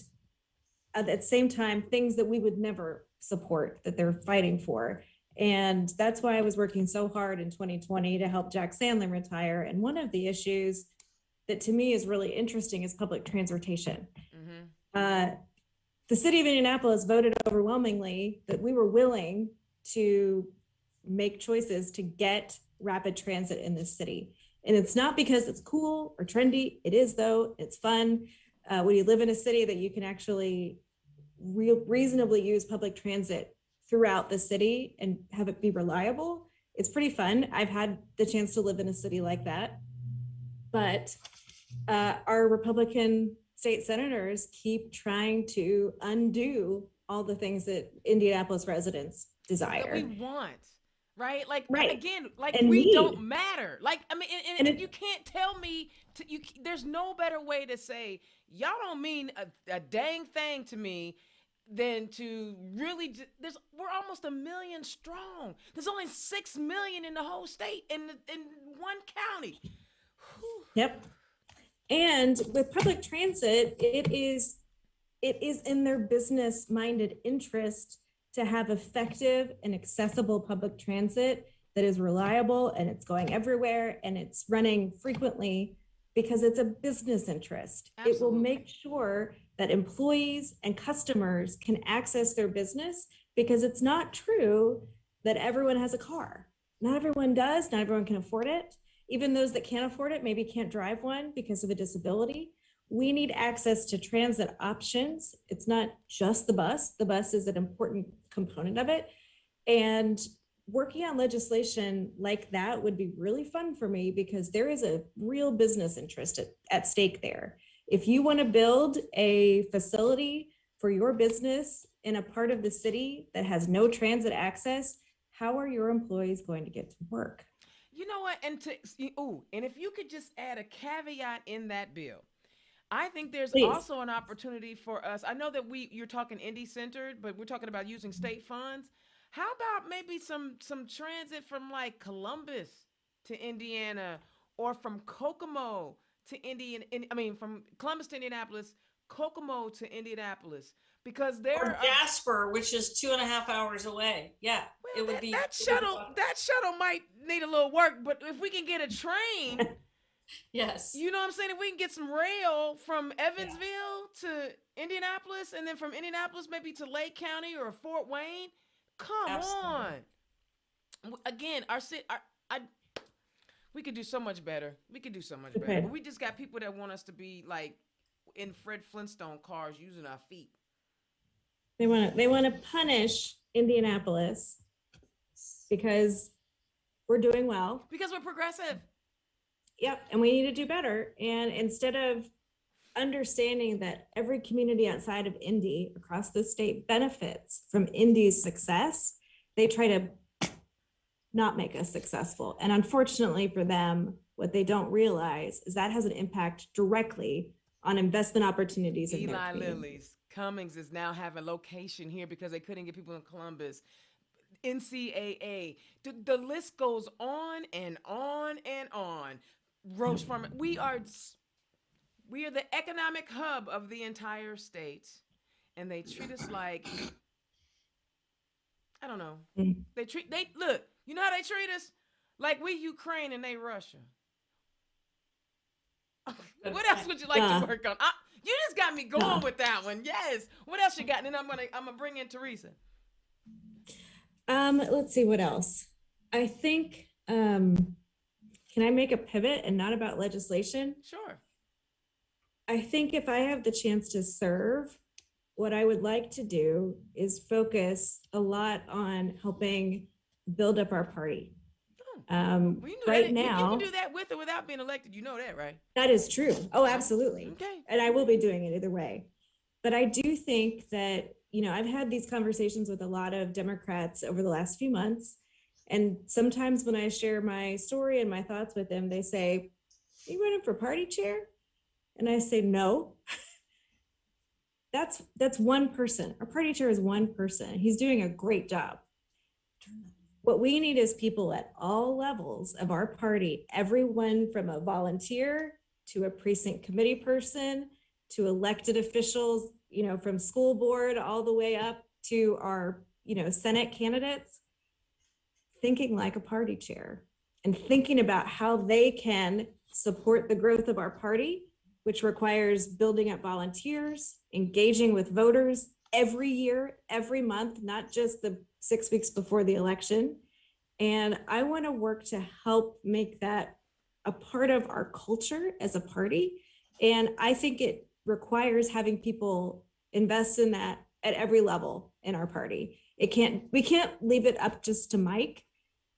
at the same time, things that we would never support that they're fighting for. And that's why I was working so hard in 2020 to help Jack Sandlin retire. And one of the issues that to me is really interesting is public transportation. The city of Indianapolis voted overwhelmingly that we were willing to make choices to get rapid transit in this city. And it's not because it's cool or trendy. It is, though. It's fun. When you live in a city that you can actually reasonably use public transit throughout the city and have it be reliable, it's pretty fun. I've had the chance to live in a city like that. But our Republican state senators keep trying to undo all the things that Indianapolis residents desire. That we want, right? Like, right. Again, like and we need. don't matter. Like, I mean, and it, you can't tell me, there's no better way to say, y'all don't mean a dang thing to me than to really, we're almost 1 million strong. There's only 6 million in the whole state, in one county. Whew. Yep. And with public transit, it is in their business-minded interest to have effective and accessible public transit that is reliable, and it's going everywhere, and it's running frequently, because it's a business interest. Absolutely. It will make sure that employees and customers can access their business, because it's not true that everyone has a car. Not everyone does, not everyone can afford it. Even those that can't afford it maybe can't drive one because of a disability. We need access to transit options. It's not just the bus. The bus is an important component of it. And working on legislation like that would be really fun for me, because there is a real business interest at stake there. If you want to build a facility for your business in a part of the city that has no transit access, how are your employees going to get to work? You know what? And if you could just add a caveat in that bill, I think there's Please. Also an opportunity for us. I know that you're talking Indy-centered, but we're talking about using state funds. How about maybe some transit from like Columbus to Indiana, or from Kokomo to from Columbus to Indianapolis, Kokomo to Indianapolis, because or Jasper, which is 2.5 hours away. Yeah, well, it would be that shuttle. That shuttle might need a little work, but if we can get a train, yes, you know what I'm saying. If we can get some rail from Evansville to Indianapolis, and then from Indianapolis maybe to Lake County or Fort Wayne, come on. Again, we could do so much better. We could do so much better. But we just got people that want us to be like in Fred Flintstone cars using our feet. They want to punish Indianapolis because we're doing well. Because we're progressive. Yep, and we need to do better. And instead of understanding that every community outside of Indy across the state benefits from Indy's success, they try to not make us successful. And unfortunately for them, what they don't realize is that has an impact directly on investment opportunities in Eli their Lilly's Cummings is now having location here because they couldn't get people in Columbus. NCAA, the list goes on and on and on. Roche Farm, we are the economic hub of the entire state, and they treat us like, I don't know. Look, you know how they treat us? Like we Ukraine and they Russia. What else would you like to work on? You just got me going with that one. Yes. What else you got? And then I'm gonna bring in Teresa. Let's see what else. I think can I make a pivot and not about legislation? Sure. I think if I have the chance to serve, what I would like to do is focus a lot on helping build up our party. Right now, you can do that with or without being elected. You know that, right? That is true. Oh, absolutely. Okay. And I will be doing it either way. But I do think that, I've had these conversations with a lot of Democrats over the last few months. And sometimes when I share my story and my thoughts with them, they say, "Are you running for party chair?" And I say, "No." That's one person. Our party chair is one person. He's doing a great job. What we need is people at all levels of our party, everyone from a volunteer to a precinct committee person to elected officials, from school board all the way up to our, Senate candidates, thinking like a party chair and thinking about how they can support the growth of our party, which requires building up volunteers, engaging with voters every year, every month, not just the 6 weeks before the election. And I want to work to help make that a part of our culture as a party. And I think it requires having people invest in that at every level in our party. We can't leave it up just to Mike.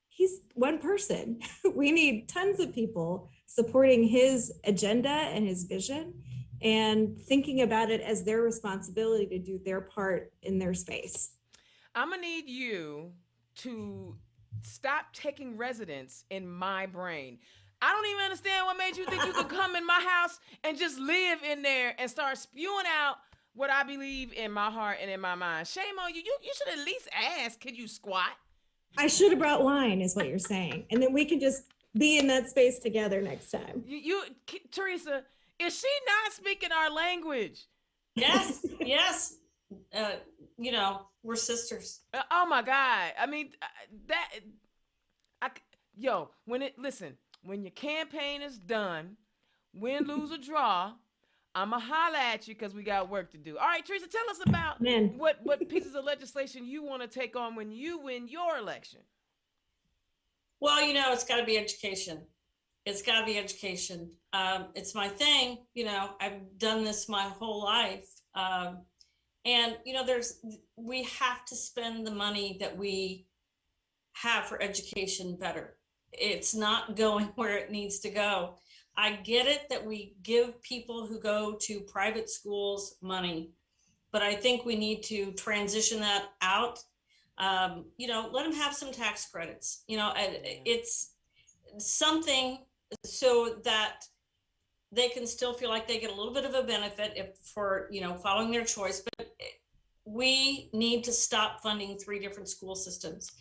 He's one person. We need tons of people supporting his agenda and his vision and thinking about it as their responsibility to do their part in their space. I'm gonna need you to stop taking residence in my brain. I don't even understand what made you think you could come in my house and just live in there and start spewing out what I believe in my heart and in my mind. Shame on you. You should at least ask, can you squat? I should have brought wine, is what you're saying. And then we can just be in that space together next time. Teresa, is she not speaking our language? Yes, yes. We're sisters. Oh my God. I mean, when your campaign is done, win, lose, or draw, I'ma holla at you because we got work to do. All right, Teresa, tell us about what pieces of legislation you want to take on when you win your election. Well, it's got to be education. It's got to be education. It's my thing. I've done this my whole life. And we have to spend the money that we have for education better. It's not going where it needs to go. I get it that we give people who go to private schools money, but I think we need to transition that out. Let them have some tax credits. It's something so that they can still feel like they get a little bit of a benefit for following their choice. But we need to stop funding 3 different school systems,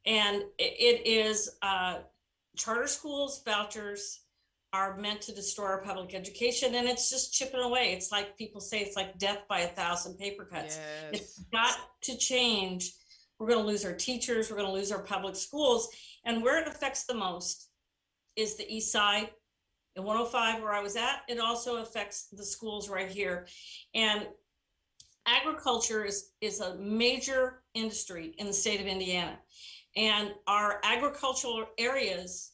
and it is charter schools vouchers are meant to destroy our public education, and it's just chipping away. It's like people say, it's like death by 1,000 paper cuts. Yes. It's got to change. We're going to lose our teachers. We're going to lose our public schools. And where it affects the most is the east side. In 105, where I was at, it also affects the schools right here. And agriculture is a major industry in the state of Indiana. And our agricultural areas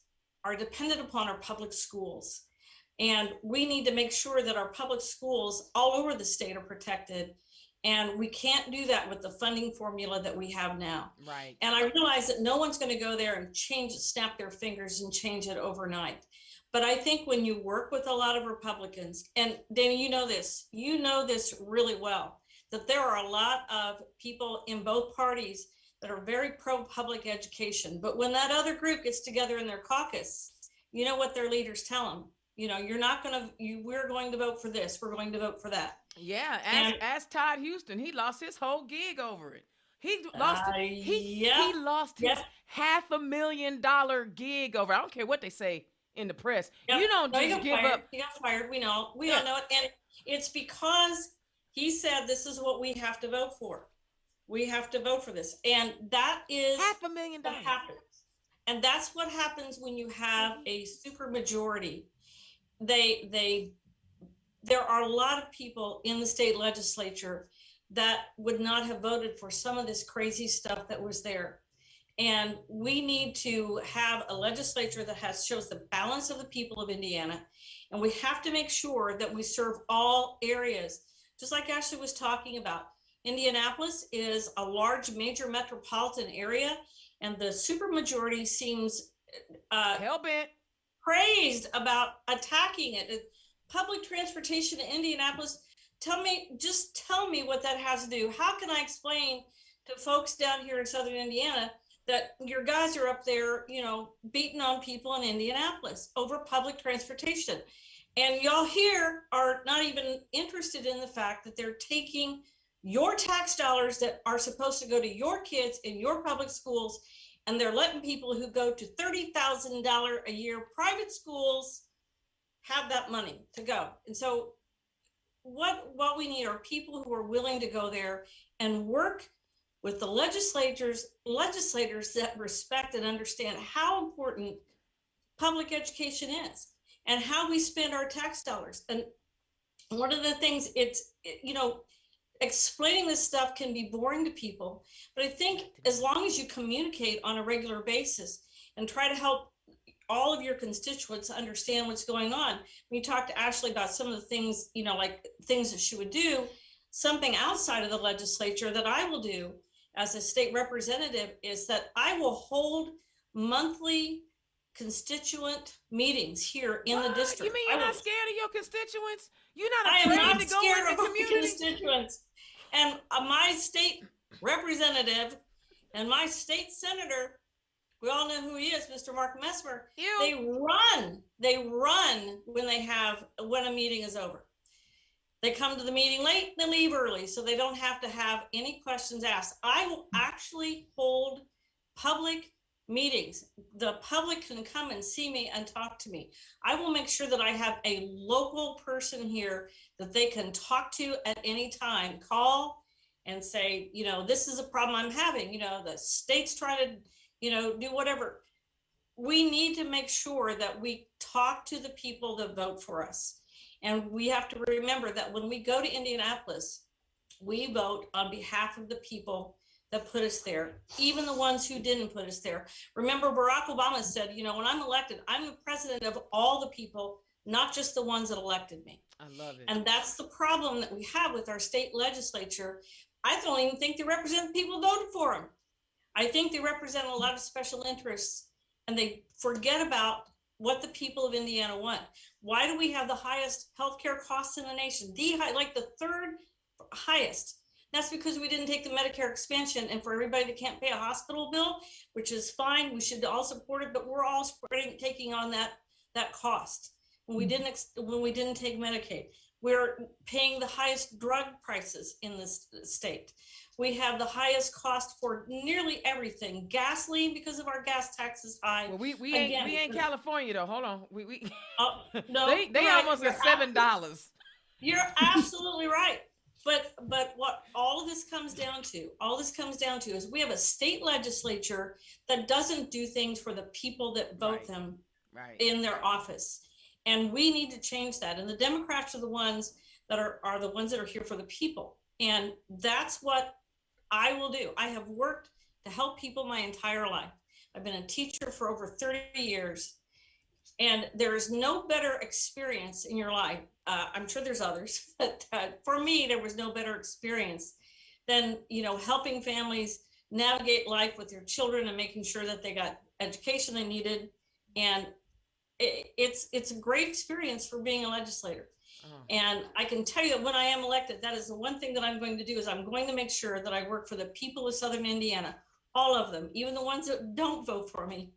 are dependent upon our public schools. And we need to make sure that our public schools all over the state are protected. And we can't do that with the funding formula that we have now. Right. And I realize that no one's going to go there and snap their fingers and change it overnight. But I think when you work with a lot of Republicans, and Dana, you know this really well, that there are a lot of people in both parties that are very pro-public education. But when that other group gets together in their caucus, you know what their leaders tell them? We're going to vote for this. We're going to vote for that. Yeah, ask Todd Houston. He lost his whole gig over it. He lost his $500,000 gig over. I don't care what they say in the press. Yep. You don't just give up. He got fired. We know. We don't know it. And it's because he said this is what we have to vote for. We have to vote for this. And that is $500,000 what happens. And that's what happens when you have a supermajority. There are a lot of people in the state legislature that would not have voted for some of this crazy stuff that was there. And we need to have a legislature that shows the balance of the people of Indiana. And we have to make sure that we serve all areas, just like Asley was talking about. Indianapolis is a large major metropolitan area, and the supermajority seems hell-bent, praised about attacking it. Public transportation in Indianapolis, tell me what that has to do. How can I explain to folks down here in Southern Indiana that your guys are up there, beating on people in Indianapolis over public transportation? And y'all here are not even interested in the fact that they're taking your tax dollars that are supposed to go to your kids in your public schools, and they're letting people who go to $30,000 a year private schools have that money to go. And so what we need are people who are willing to go there and work with the legislators that respect and understand how important public education is and how we spend our tax dollars. And one of the things, explaining this stuff can be boring to people, but I think as long as you communicate on a regular basis and try to help all of your constituents understand what's going on. When you talk to Asley about some of the things, like things that she would do, something outside of the legislature that I will do as a state representative is that I will hold monthly constituent meetings here in the district. You mean you're not scared of your constituents? You're not I am afraid not to go scared in of the my community? constituents. And my state representative and my state senator, we all know who he is, Mr. Mark Messmer. They run when a meeting is over. They come to the meeting late, they leave early, so they don't have to have any questions asked. I will actually hold public meetings. The public can come and see me and talk to me. I will make sure that I have a local person here that they can talk to at any time, call and say, this is a problem I'm having, the state's trying to, do whatever. We need to make sure that we talk to the people that vote for us. And we have to remember that when we go to Indianapolis, we vote on behalf of the people that put us there, even the ones who didn't put us there. Remember, Barack Obama said, when I'm elected, I'm the president of all the people, not just the ones that elected me. I love it. And that's the problem that we have with our state legislature. I don't even think they represent the people who voted for them. I think they represent a lot of special interests, and they forget about what the people of Indiana want. Why do we have the highest healthcare costs in the nation? The third highest. That's because we didn't take the Medicare expansion, and for everybody that can't pay a hospital bill, which is fine, we should all support it, but we're all taking on that cost. When we didn't take Medicaid, we're paying the highest drug prices in this state. We have the highest cost for nearly everything. Gasoline, because of our gas tax is high. Well, we ain't California though. Hold on. No, they almost at $7. You're absolutely right. But what all of this comes down to is we have a state legislature that doesn't do things for the people that vote them in their office. And we need to change that. And the Democrats are the ones that are the ones that are here for the people. And that's what I will do. I have worked to help people my entire life. I've been a teacher for over 30 years. And there is no better experience in your life. I'm sure there's others, but for me, there was no better experience than, helping families navigate life with their children and making sure that they got education they needed. And it's a great experience for being a legislator. And I can tell you that when I am elected, that is the one thing that I'm going to do is I'm going to make sure that I work for the people of Southern Indiana, all of them, even the ones that don't vote for me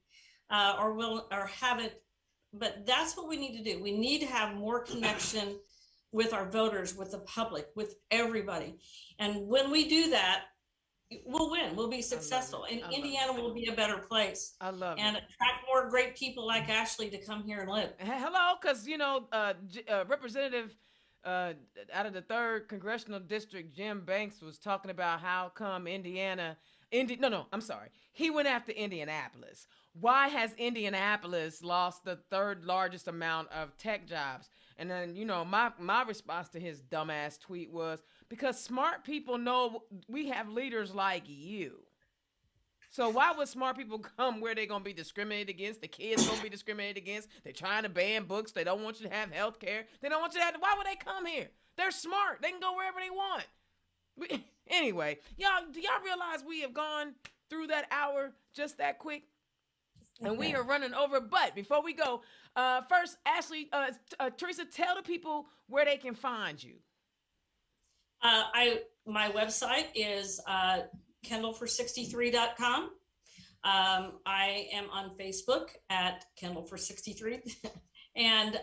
or haven't. But that's what we need to do. We need to have more connection with our voters, with the public, with everybody. And when we do that, we'll win. We'll be successful. And Indiana will be a better place. I love and it. attract more great people like Asley to come here and live. Hello, because, Representative out of the 3rd Congressional District, Jim Banks, was talking about how come he went after Indianapolis. Why has Indianapolis lost the 3rd largest amount of tech jobs? And then, my response to his dumbass tweet was, because smart people know we have leaders like you. So why would smart people come where they're going to be discriminated against? The kids going to be discriminated against. They're trying to ban books. They don't want you to have health care. They don't want you to have, why would they come here? They're smart. They can go wherever they want. Anyway, do y'all realize we have gone through that hour just that quick? And we are running over. But before we go, first, Asley, Teresa, tell the people where they can find you. My website is kendallfor63.com. I am on Facebook at kendallfor63. And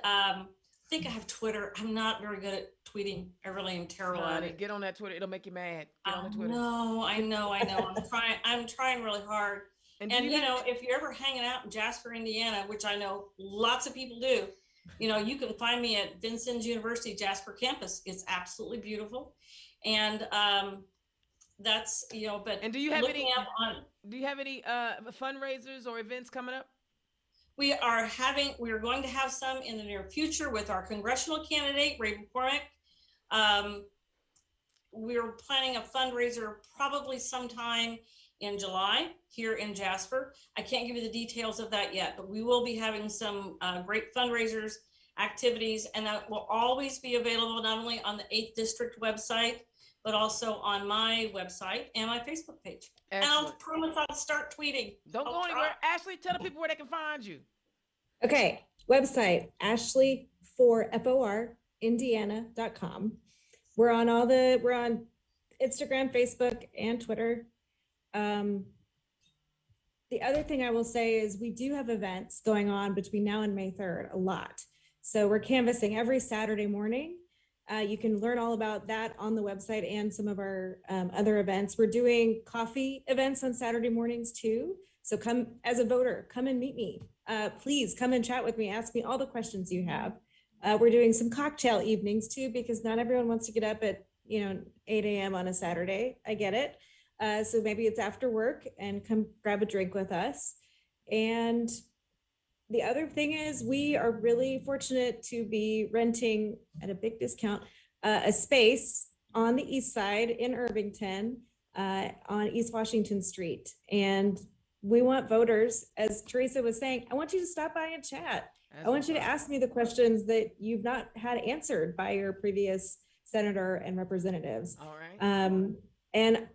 think I have Twitter. I'm not very good at tweeting. I really am terrible at it. Get on that Twitter. It'll make you mad. Get on the Twitter. I know. I'm trying really hard. And you know, if you're ever hanging out in Jasper, Indiana, which I know lots of people do, you know, you can find me at Vincennes University Jasper campus. It's absolutely beautiful. And that's, you know, but and do you have any fundraisers or events coming up? We are going to have some in the near future with our congressional candidate, Ray McCormick. We're planning a fundraiser probably sometime in July here in Jasper. I can't give you the details of that yet, but we will be having some great fundraisers, activities, and that will always be available not only on the 8th District website, but also on my website and my Facebook page. Excellent. And I'll promise I'll start tweeting. Don't go anywhere. Asley, tell the people where they can find you. Okay, website, Asley4FOR, Indiana.com. We're on Instagram, Facebook, and Twitter. The other thing I will say is we do have events going on between now and May 3rd, a lot. So we're canvassing every Saturday morning. You can learn all about that on the website and some of our other events. We're doing coffee events on Saturday mornings too. So come as a voter, come and meet me. Please come and chat with me. Ask me all the questions you have. We're doing some cocktail evenings too, because not everyone wants to get up at 8 a.m. on a Saturday. I get it. So maybe it's after work and come grab a drink with us. And the other thing is we are really fortunate to be renting at a big discount a space on the east side in Irvington on East Washington Street. And we want voters, as Teresa was saying, I want you to stop by and chat. I want you to ask me the questions that you've not had answered by your previous senator and representatives. All right. And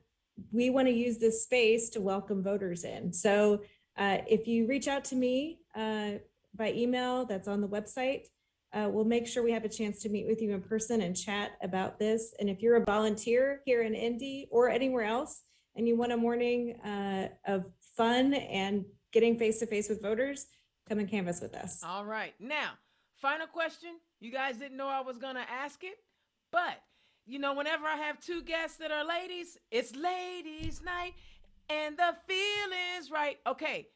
we want to use this space to welcome voters in. So if you reach out to me by email, that's on the website, we'll make sure we have a chance to meet with you in person and chat about this. And if you're a volunteer here in Indy or anywhere else, and you want a morning of fun and getting face-to-face with voters, come and canvass with us. All right. Now, final question. You guys didn't know I was going to ask it, but whenever I have two guests that are ladies, it's ladies' night and the feeling's right. Okay.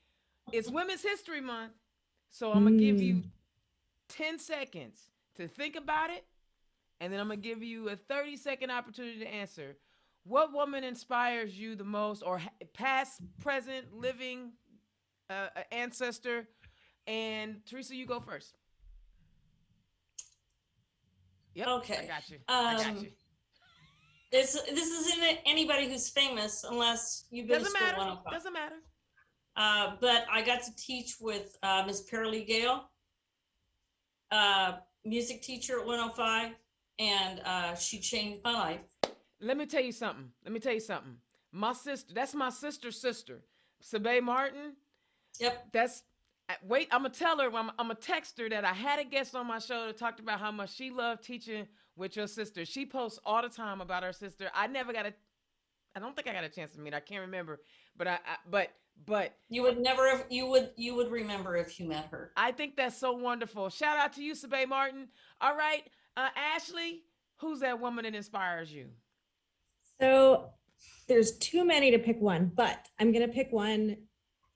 It's Women's History Month. So I'm going to give you 10 seconds to think about it. And then I'm going to give you a 30-second opportunity to answer. What woman inspires you the most, or past, present, living ancestor? And Teresa, you go first. Yep. Okay. I got you. This isn't anybody who's famous unless you've been to school 105. Doesn't matter. But I got to teach with Ms. Pearlie Gale, music teacher at 105, and she changed my life. Let me tell you something. My sister, that's my sister's sister, Sabe Martin. Yep. I'm going to tell her, I'm going to text her that I had a guest on my show that talked about how much she loved teaching with your sister. She posts all the time about her sister. I don't think I got a chance to meet her. I can't remember, but you would remember if you met her. I think that's so wonderful. Shout out to you, Sabe Martin. All right. Asley, who's that woman that inspires you? So there's too many to pick one, but I'm going to pick one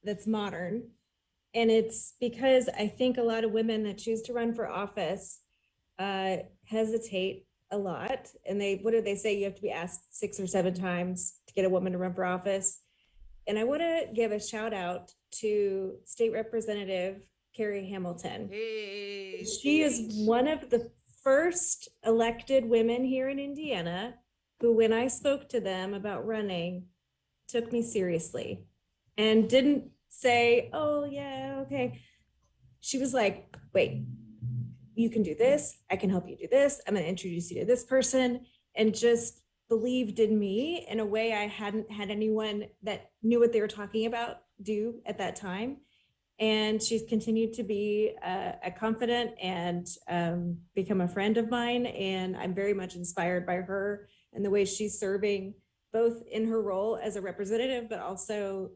that's modern. And it's because I think a lot of women that choose to run for office hesitate a lot. And what do they say? You have to be asked 6 or 7 times to get a woman to run for office. And I want to give a shout out to State Representative Carrie Hamilton. Hey, she is one of the first elected women here in Indiana who, when I spoke to them about running, took me seriously and didn't say, oh yeah, okay. She was like, wait, you can do this. I can help you do this. I'm going to introduce you to this person, and just believed in me in a way I hadn't had anyone that knew what they were talking about do at that time. And she's continued to be a confidant and become a friend of mine. And I'm very much inspired by her and the way she's serving, both in her role as a representative, but also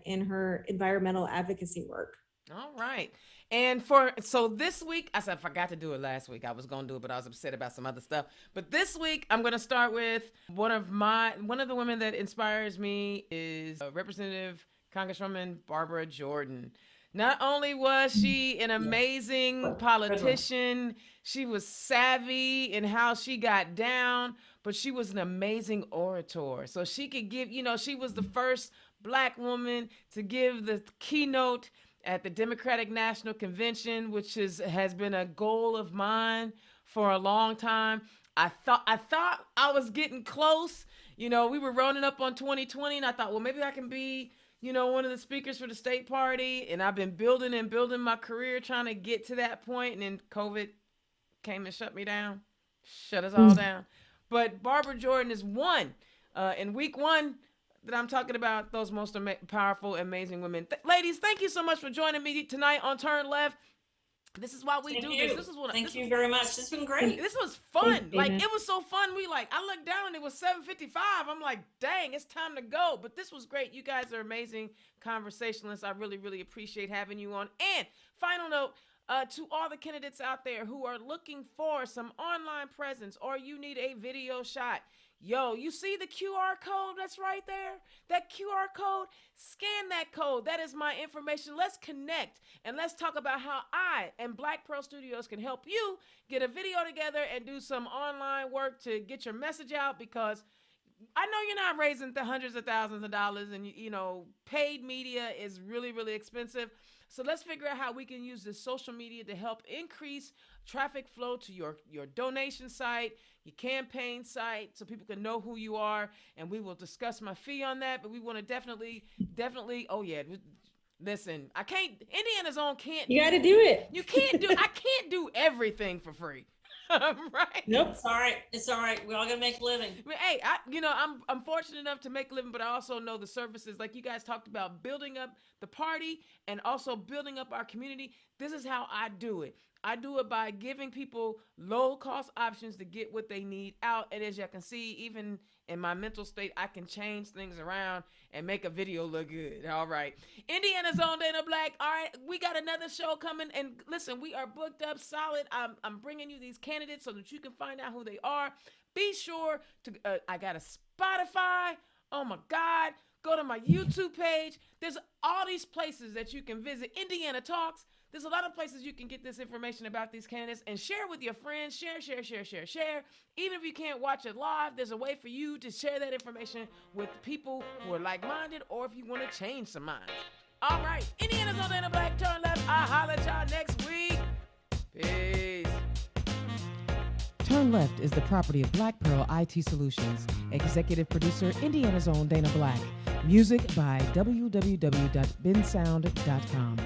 in her environmental advocacy work. All right. And so this week, I said I forgot to do it last week. I was gonna do it, but I was upset about some other stuff. But this week, I'm gonna start with one of the women that inspires me is Representative Congresswoman Barbara Jordan. Not only was she an amazing politician, she was savvy in how she got down, but she was an amazing orator. So she could give, she was the first Black woman to give the keynote at the Democratic National Convention, which has been a goal of mine for a long time. I thought I was getting close. We were running up on 2020, and I thought, well, maybe I can be, one of the speakers for the state party. And I've been building my career, trying to get to that point. And then COVID came and shut us all down. But Barbara Jordan is one. In week one, that I'm talking about, those most powerful, amazing women. Ladies, thank you so much for joining me tonight on Turn Left. This is why we do this. Thank you very much. It's been great. This was fun. It was so fun. I looked down and it was 7:55. I'm like, dang, it's time to go. But this was great. You guys are amazing conversationalists. I really, really appreciate having you on. And final note, to all the candidates out there who are looking for some online presence, or you need a video shot, you see the QR code that's right there? That QR code, scan that code. That is my information. Let's connect and let's talk about how I and Black Pearl Studios can help you get a video together and do some online work to get your message out, because I know you're not raising the hundreds of thousands of dollars, and paid media is really, really expensive. So let's figure out how we can use this social media to help increase traffic flow to your donation site, your campaign site, so people can know who you are. And we will discuss my fee on that. But we want to definitely, oh yeah, listen, Indiana's own can't. You got to do it. You can't do, I can't do everything for free. Right? Nope. It's all right. We all gotta make a living. Hey, I'm fortunate enough to make a living, but I also know the services, like you guys talked about, building up the party and also building up our community. This is how I do it. I do it by giving people low-cost options to get what they need out. And as you can see, even in my mental state, I can change things around and make a video look good. All right. Indiana's own Dana Black. All right. We got another show coming. And listen, we are booked up solid. I'm bringing you these candidates so that you can find out who they are. Be sure to, I got a Spotify. Oh my God. Go to my YouTube page. There's all these places that you can visit. Indiana Talks. There's a lot of places you can get this information about these candidates, and share with your friends. Share. Even if you can't watch it live, there's a way for you to share that information with people who are like-minded, or if you want to change some minds. All right. Indiana's on Dana Black. Turn left. I'll holler at y'all next week. Peace. Turn Left is the property of Black Pearl IT Solutions. Executive producer, Indiana's own Dana Black. Music by www.bensound.com.